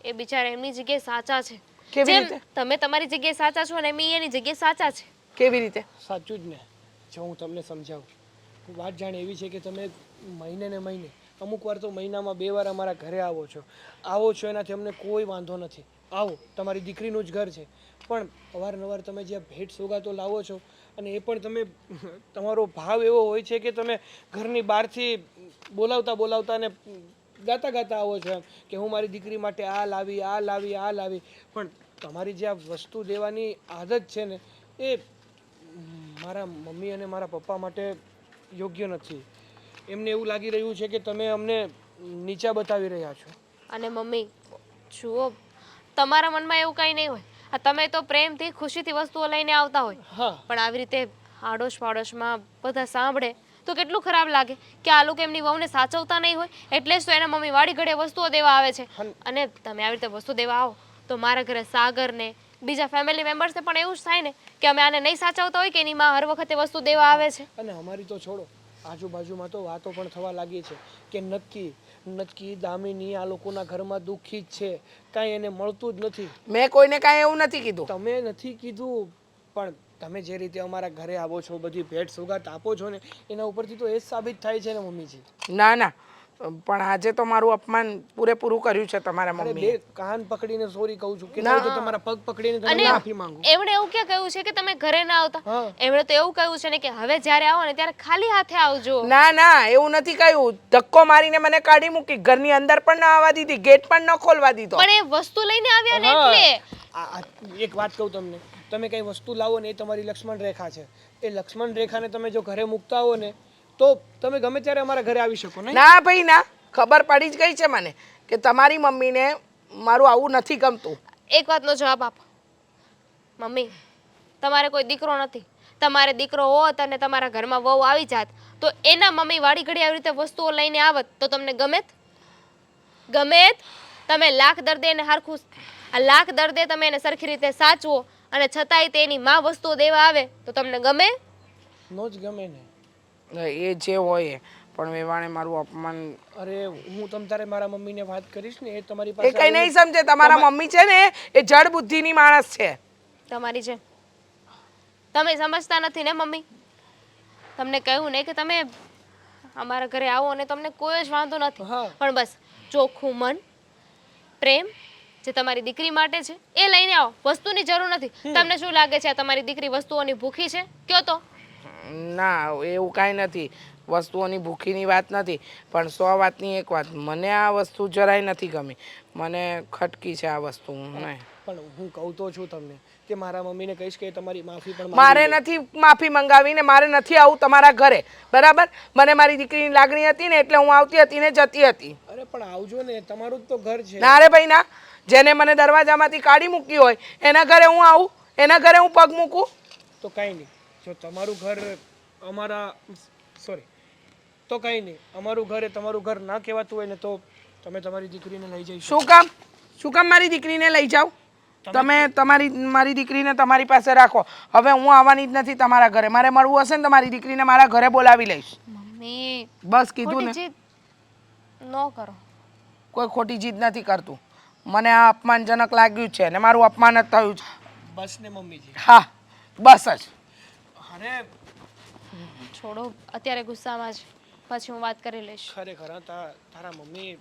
એ બિચારા એમની જગ્યાએ સાચા છે. કેવી જેમ રીતે? તમે તમારી જગ્યાએ સાચા છો ને એમ એની જગ્યાએ સાચા છે. કેવી રીતે? સાચું જ ને. જો હું તમને સમજાવું, વાત જાણે એવી છે કે તમે મહિને ને મહિને, અમુક વાર તો મહિનામાં 2 વાર અમારા ઘરે આવો છો, એનાથી અમને કોઈ વાંધો નથી. આવો, તમારી દીકરીનું જ ઘર છે, પણ અવારનવાર તમે જે ભેટ સોગાતો લાવો છો અને એ પણ તમે, તમારો ભાવ એવો હોય છે કે તમે ઘરની બહારથી બોલાવતા ને ગાતા આવો છો એમ કે હું મારી દીકરી માટે આ લાવી, પણ તમારી જે આ વસ્તુ દેવાની આદત છે ને એ મારા મમ્મી અને મારા પપ્પા માટે યોગ્ય નથી. એમને એવું લાગી રહ્યું છે કે તમે અમને નીચા બતાવી રહ્યા છો. અને મમ્મી જુઓ, તમારા મનમાં એવું કંઈ નહીં હોય. આ તમે તો પ્રેમથી ખુશીથી વસ્તુઓ લઈને આવતા હોય, હા, પણ આવી રીતે આડોશ પાડોશમાં બધા સાંભળે તો કેટલું ખરાબ લાગે કે આ લોકો એમની વહુને સાચવતા નહીં હોય, એટલે જ તો એના મમ્મી વાડી ઘડે વસ્તુઓ દેવા આવે છે. અને તમે આવી રીતે વસ્તુ દેવા આવો તો મારા ઘરે સાગરને બીજા ફેમિલી મેમ્બર્સને પણ એવું જ થાય ને કે અમે આને નહીં સાચવતા હોય કે એની માં હર વખતે વસ્તુ દેવા આવે છે. અને અમારી તો છોડો, આજુબાજુમાં તો વાતો પણ થવા લાગી છે કે નક્કી દામિની આ લોકોના ઘરમાં દુઃખી જ છે, કાંઈ એને મળતું જ નથી. મેં કોઈને કાંઈ એવું નથી કીધું. તમે નથી કીધું, પણ તમે જે રીતે અમારા ઘરે આવો છો, બધી ભેટ સોગાત આપો છો ને, એના ઉપરથી તો એ જ સાબિત થાય છે ને મમ્મીજી. ના, પણ આજે તો મારું અપમાન પૂરેપૂરું કર્યું છે તમારા અરે મમ્મીએ. બે કાન પકડીને સોરી કહું છું કે તો તમારા પગ પકડીને અને તમને માફી માંગુ. એમણે એવું ક્યાં કહ્યું છે કે તમે ઘરે ના આવતા? હા. એમણે તો એવું કહ્યું છે ને કે હવે જ્યારે આવો ને ત્યારે ખાલી હાથે આવજો. ના, એવું નથી કહ્યું. ધક્કો મારીને મને કાઢી મૂકી, ઘરની અંદર પણ ના આવવા દીધી, ગેટ પણ ન ખોલવા દીધો. પણ એ વસ્તુ લઈને આવ્યા ને એટલે એક વાત કહું તમને, તમે કંઈ વસ્તુ લાવો ને એ તમારી લક્ષ્મણ રેખા છે. એ લક્ષ્મણ રેખાને તમે જો ઘરે મૂકતા હો ને તો તમે ગમે ત્યારે અમારા ઘરે આવી શકો નહીં. ના ભાઈ ના, ખબર પડી જ ગઈ છે મને કે તમારી મમ્મીને મારું આવું નથી ગમતું. એક વાતનો જવાબ આપો. મમ્મી, તમારે કોઈ દીકરો નથી. તમારે દીકરો હોત અને તમારા ઘરમાં વહુ આવી જાત તો એના મમ્મી વાડી ઘડી આવી રીતે વસ્તુઓ લઈને આવત તો તમને ગમેત? ગમેત? તમે લાખ દર્દે એને હરખું આ લાખ દર્દે તમે એને સરખી રીતે સાચવો અને છતાંય તેની માં વસ્તુઓ દેવા આવે તો તમને ગમે? નો જ ગમે ને. એ જે હોય એ, પણ વેવાણે મારું અપમાન. અરે હું તમ તારે મારા મમ્મીને વાત કરીશ ને એ તમારી એ પાસે કઈ નહીં સમજે. તમારા મમ્મી છે ને એ જડ બુદ્ધિની માણસ છે. તમારી છે. તમે સમજતા નથી ને મમ્મી. તમને કહ્યું ને કે તમે અમારા ઘરે આવો અને તમને કોઈ જ વાંધો નથી. હા. પણ બસ ચોખ્ખું મન, પ્રેમ જે તમારી દીકરી માટે છે એ લઈને આવો. વસ્તુની જરૂર નથી. તમને શું લાગે છે આ તમારી દીકરી વસ્તુઓની ભૂખી છે? કયો તો. ના, એવું કાંઈ નથી. વસ્તુઓની ભૂખીની વાત નથી, પણ 100 વાતની એક વાત, મને આ વસ્તુ જરાય નથી ગમી. મને ખટકી છે આ વસ્તુ. નહીં, પણ હું કહું તો છું તમને કે મારા મમ્મીને કહીશ કે તમારી માફી પણ મારે નથી માફી મંગાવી ને મારે નથી આવું તમારા ઘરે, બરાબર? મને મારી દીકરીની લાગણી હતી ને એટલે હું આવતી હતી ને જતી હતી. અરે પણ આવજો ને, તમારું જ તો ઘર છે. ના રે ભાઈ ના, જેને મને દરવાજામાંથી કાઢી મૂકી હોય એના ઘરે હું આવું? એના ઘરે હું પગ મૂકું? તો કાંઈ નહીં, જો તમારું ઘર અમારા સોરી તો કાંઈ નહીં, અમારું ઘર એ તમારું ઘર ના કહેવાતું હોય ને તો તમે તમારી દીકરીને લઈ જઈશું. શું કામ? શું કામ મારી દીકરીને લઈ જાઓ? તમે મારી દીકરીને તમારી પાસે રાખો. હવે હું આવવાની જ નથી તમારા ઘરે. મારે મળવું હશે ને તમારી દીકરીને મારા ઘરે બોલાવી લઈશ. મમ્મી, બસ કીધું ને. ખોટી જીદ ન કરો. કોઈ ખોટી જીદ નથી કરતું. મને આ અપમાનજનક લાગ્યું છે અને મારું અપમાન જ થયું છે. બસ ને મમ્મીજી. હા, બસ જ. અરે છોડો અત્યારે ગુસ્સામાં જ, પછી હું વાત કરી લઈશ. ખરેખર હા, તારા મમ્મી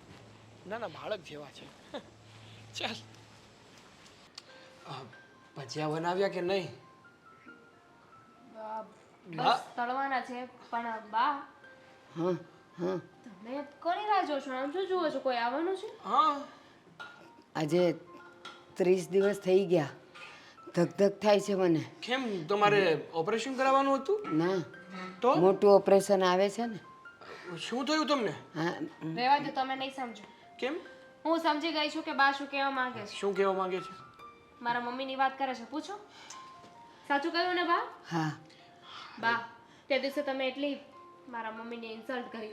નાના બાળક જેવા છે. ચાલ, ભજીયા બનાવ્યા કે નહીં? બસ તળવાના છે. પણ બા, હા હા, તમે કોની રાહ જો છો? આમ શું જુઓ છો? કોઈ આવવાનું છે? હા. આજે 30 દિવસ થઈ ગયા. ધક થાય છે મને. કેમ, તમારે ઓપરેશન કરાવવાનું હતું? ના, તો મોટું ઓપરેશન આવે છે ને. શું થયું તમને? હા, રહેવા દો, તમે નહીં સમજો. કેમ? હું સમજી ગઈ છું કે બા શું કહેવા માંગે છે. શું કહેવા માંગે છે? મારા મમ્મીની વાત કરે છે. પૂછો. સાચું કહ્યું ને બા? હા, બા, તે દિવસે તમે એટલી મારા મમ્મીને ઇન્સલ્ટ કરી.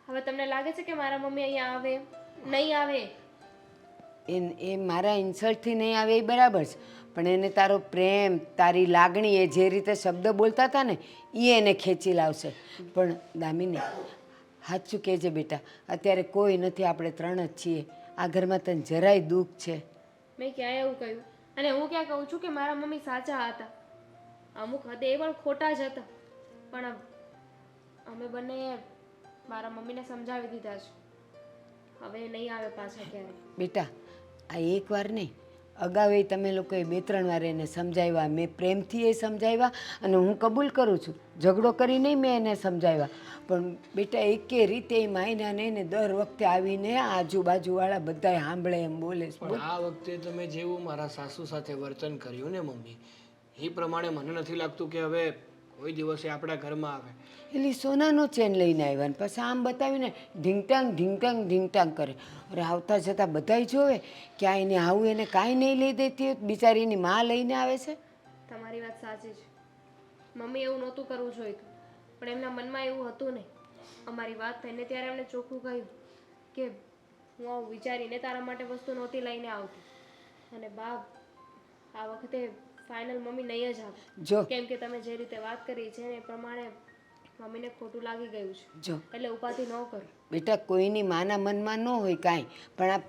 હવે તમને લાગે છે કે મારા મમ્મી અહીંયા આવે? નહીં આવે. એ મારા ઇન્સલ્ટથી નહીં આવે એ બરાબર છે, પણ એને તારો પ્રેમ, તારી લાગણી, એ જે રીતે શબ્દ બોલતા હતા ને એ એને ખેંચી લાવશે. પણ દામિની, સાચું કહેજે બેટા, અત્યારે કોઈ નથી, આપણે 3 જ છીએ. આ ઘરમાં તને જરાય દુઃખ છે? મેં ક્યાં એવું કહ્યું? અને હું ક્યાં કહું છું કે મારા મમ્મી સાચા હતા? અમુક હદે એ પણ ખોટા જ હતા. પણ અમે બંને મારા મમ્મીને સમજાવી દીધા છે. હવે નહીં આવે પાછા ક્યારે. બેટા, આ એકવાર નહીં, અગાઉ તમે લોકોએ 2-3 વાર એને સમજાવ્યા. મેં પ્રેમથી એ સમજાવ્યા અને હું કબૂલ કરું છું, ઝઘડો કરી નહીં મેં એને સમજાવ્યા. પણ બેટા એકે રીતે એ માયના નહીં ને દર વખતે આવીને આજુબાજુવાળા બધાય સાંભળે એમ બોલે છે. પણ આ વખતે તમે જેવું મારા સાસુ સાથે વર્તન કર્યું ને મમ્મી, એ પ્રમાણે મને નથી લાગતું કે હવે કોઈ દિવસે આપણા ઘરમાં આવે. એટલે સોનાનો ચેન લઈને આવ્યા ને પછી આમ બતાવીને ઢીંગટાંગ કરે. અરે આવતા જતાં બધાય જોવે કે આ એને આવું, એને કાંઈ નહીં લઈ દેતી હોય, બિચારીની માં લઈને આવે છે. તમારી વાત સાચી છે. મમ્મી એવું નહોતું કરવું જોઈતું, પણ એમના મનમાં એવું હતું નહીં. અમારી વાત થઈને ત્યારે એમણે ચોખ્ખું કહ્યું કે હું આવું વિચારીને તારા માટે વસ્તુ નહોતી લઈને આવતી. અને બા, આ વખતે ફાઇનલ મમ્મી નહીં જ આવે. જો કેમ કે તમે જે રીતે વાત કરી છે ને એ પ્રમાણે મમ્મીને ખોટું લાગી ગયું છે. જો એટલે ઉપાધિ ન કરો. બેટા, કોઈની માના મનમાં ન હોય કાંઈ, પણ આ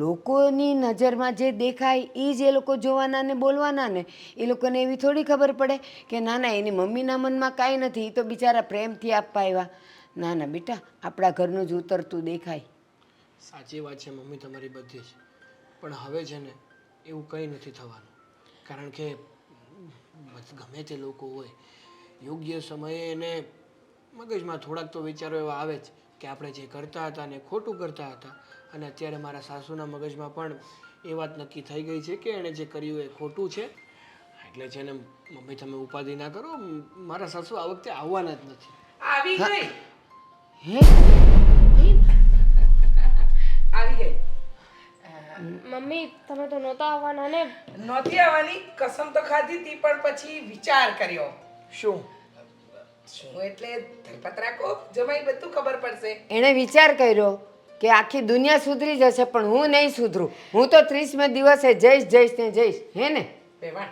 લોકોની નજરમાં જે દેખાય એ જ એ લોકો જોવાના ને બોલવાના ને. એ લોકોને એવી થોડી ખબર પડે કે ના ના એની મમ્મીના મનમાં કાંઈ નથી, એ તો બિચારા પ્રેમથી આપવા આવ્યા. ના ના બેટા, આપણા ઘરનું જ ઉતરતું દેખાય. સાચી વાત છે મમ્મી તમારી બધી જ, પણ હવે છે ને એવું કંઈ નથી થવાનું. કારણ કે ગમે તે લોકો હોય, યોગ્ય સમયે એને મગજમાં થોડાક તો વિચારો એવા આવે જ કે આપણે જે કરતા હતા ને ખોટું કરતા હતા. અને અત્યારે મારા સાસુના મગજમાં પણ એ વાત નક્કી થઈ ગઈ છે કે એણે જે કર્યું એ ખોટું છે. એટલે છે ને મમ્મી તમે ઉપાધિ ના કરો, મારા સાસુ આ વખતે આવવાના જ નથી. આવી ગઈ હે આવી ગઈ. મમ્મી તમે તો નહોતા આવવાના ને. નહોતી આવવાની કસમ તો ખાધી હતી, પણ પછી વિચાર કર્યો. શું? શું એટલે ધરપત રાખો, જમાઈ બધું ખબર પડશે. એણે વિચાર કર્યો કે આખી દુનિયા સુધરી જશે પણ હું નહીં સુધરું. હું તો 30મે દિવસે જઈશ ને જઈશ. હે ને વેવાણ,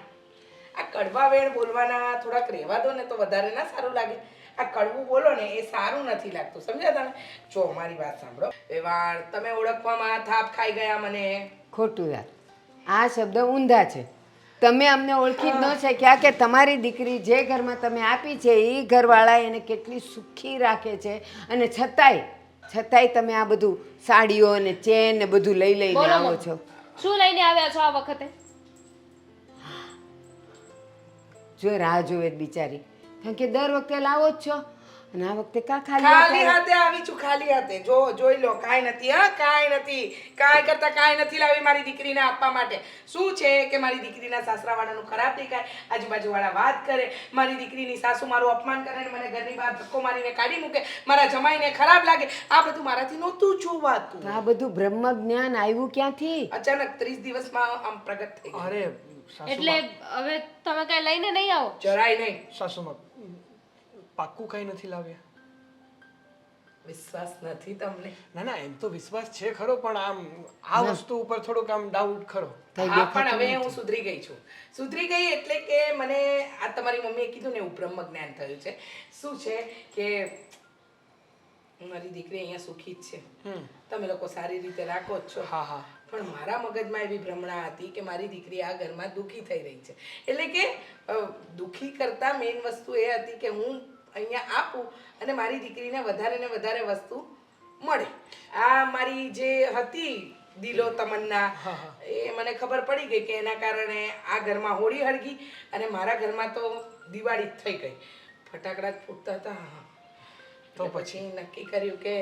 આ કડવા વેણ બોલવાના થોડાક રહેવા દો ને તો વધારે ના સારું લાગે. આ કડવું બોલો ને એ સારું નથી લાગતું, સમજ્યા તમે? જો મારી વાત સાંભળો વેવાણ, તમે ઓળખવામાં થાપ ખાઈ ગયા મને. ખોટું યાર, આ શબ્દ ઊંધા છે. તમે અમને ઓળખી જ ન શક્યા કે તમારી દીકરી જે ઘરમાં તમે આપી છે એ ઘરવાળા એને કેટલી સુખી રાખે છે, અને છતાંય તમે આ બધું સાડીઓ અને ચેન ને બધું લઈને બોલો આવો મમ્મી. છો. શું લઈને આવ્યા છો આ વખતે? જો રાહ જોવે જ બિચારી, કારણ કે દર વખતે લાવો જ છો અને આ વખતે કા ખાલી ખાલી હાથે આવી છું, ખાલી હાથે. જો જોઈ લો, કાંઈ નથી. હા, કાંઈ નથી. કાંઈ કરતા કાંઈ નથી લાવી મારી દીકરીને આપવા માટે. શું છે કે મારી દીકરીના સાસરાવાળાનું ખરાબ દેખાય, આજુબાજુવાળા વાત કરે, મારી દીકરીની સાસુ મારું અપમાન કરે ને મને ઘરની બહાર ધક્કો મારીને કાઢી મૂકે, મારા જમાઈને ખરાબ લાગે. આ બધું મારાથી નહોતું જોવાતું. આ બધું બ્રહ્મ જ્ઞાન આવ્યું ક્યાંથી? અચાનક 30 દિવસમાં આમ પ્રગટ થઈ ગયું. અરે એટલે હવે તમે કઈ લઈને નહીં આવો? જરાય નહીં. સાસુમાં પાક્કું કઈ નથી લાવ્યા? વિશ્વાસ નથી તમને? ના ના, એમ તો વિશ્વાસ છે ખરો, પણ આમ આ વસ્તુ ઉપર થોડોક આમ ડાઉટ ખરો. હા, પણ હવે હું સુધરી ગઈ છું. સુધરી ગઈ એટલે કે મને આ તમારી મમ્મીએ કીધું ને એવું બ્રહ્મ જ્ઞાન થયું છે. શું છે કે મારી દીકરી અહીંયા સુખી જ છે, તમે લોકો સારી રીતે રાખો જ છો. હા હા. પણ મારા મગજમાં એવી ભ્રમણા હતી કે મારી દીકરી આ ઘરમાં દુઃખી થઈ રહી છે. એટલે કે દુઃખી કરતા મેઇન વસ્તુ એ હતી કે હું અહીંયા આપું અને મારી દીકરીને વધારે ને વધારે વસ્તુ મળે. આ મારી જે હતી દિલો તમન્ના, એ મને ખબર પડી ગઈ કે એના કારણે આ ઘરમાં હોળી હળગી અને મારા ઘરમાં તો દિવાળી જ થઈ ગઈ. ફટાકડા જ ફૂટતા હતા. તો પછી નક્કી કર્યું કે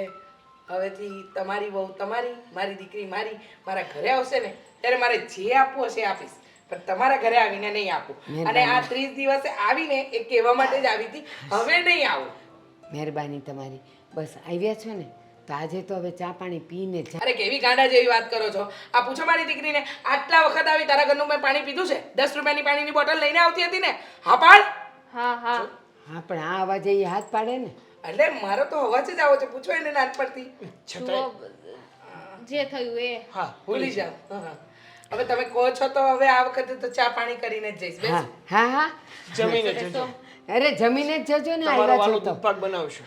હવેથી તમારી વહુ તમારી, મારી દીકરી મારી. મારા ઘરે આવશે ને ત્યારે મારે જે આપવું હશે આપીશ, પણ તમારા ઘરે આવીને નહીં આપું. અને આ 30 દિવસે આવીને એ કહેવા માટે જ આવી હતી, હવે નહીં આવું. મહેરબાની તમારી. બસ આવ્યા છો ને તો આજે તો હવે ચા પાણી પીને જા. અરે કેવી ગાંડા જેવી વાત કરો છો. આ પૂછો મારી દીકરીને, આટલા વખત આવી તારા ઘરનું મેં પાણી પીધું છે? 10 રૂપિયાની પાણીની બોટલ લઈને આવતી હતી ને? હા પાડ. હા હા હા, પણ આ અવાજે એ હાથ પાડે ને. એટલે મારો તો અવાજ જ આવો છે, પૂછો એને નાનપણથી. જુઓ, જે થયું એ. હા, ભૂલી જાઓ. હા. હવે તમે કહો છો તો હવે આ વખતે તો ચા પાણી કરીને જ જઈશ. હા બેસ. હા હા, જમીને જજો. અરે જમીને જ જજો ને. તમારો આવ્યા વાલો છો તો દૂધ પાક બનાવશું.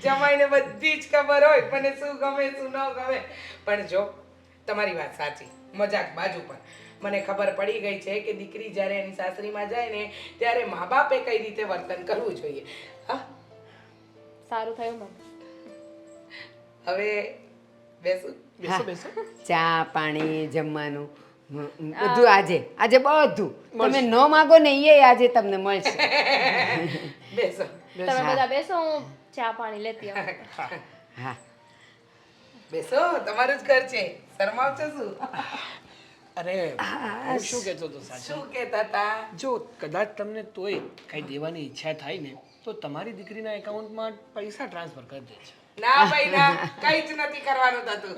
જમાઈને બધી જ ખબર હોય મને શું ગમે શું ન ગમે. પણ જો તમારી વાત સાચી, મજાક બાજુ પર, મને ખબર પડી ગઈ છે કે દીકરી જ્યારે એની સાસરીમાં જાય ને ત્યારે મા બાપે કઈ રીતે વર્તન કરવું જોઈએ. હા, સારું થયું મમ્મી. હવે બેસું. બેસો બેસો. ચા પાણી જમવાનું બધું આજે બધું તમે ન માગો ને એ આજે તમને મળશે. બેસો. તમે બધા બેસો, હું ચા પાણી લેતી આવું. હા, બેસો, તમારું જ ઘર છે, શરમાવ છો શું? અરે હું શું કહેતો હતો સાચું, શું કહેતા હતા? જો કદાચ તમને તોય કઈ દેવાની ઈચ્છા થાય ને તો તમારી દીકરીના એકાઉન્ટમાં પૈસા ટ્રાન્સફર કરી દેજો. ના ભાઈ ના, કઈ જ નથી કરવાનું થતું.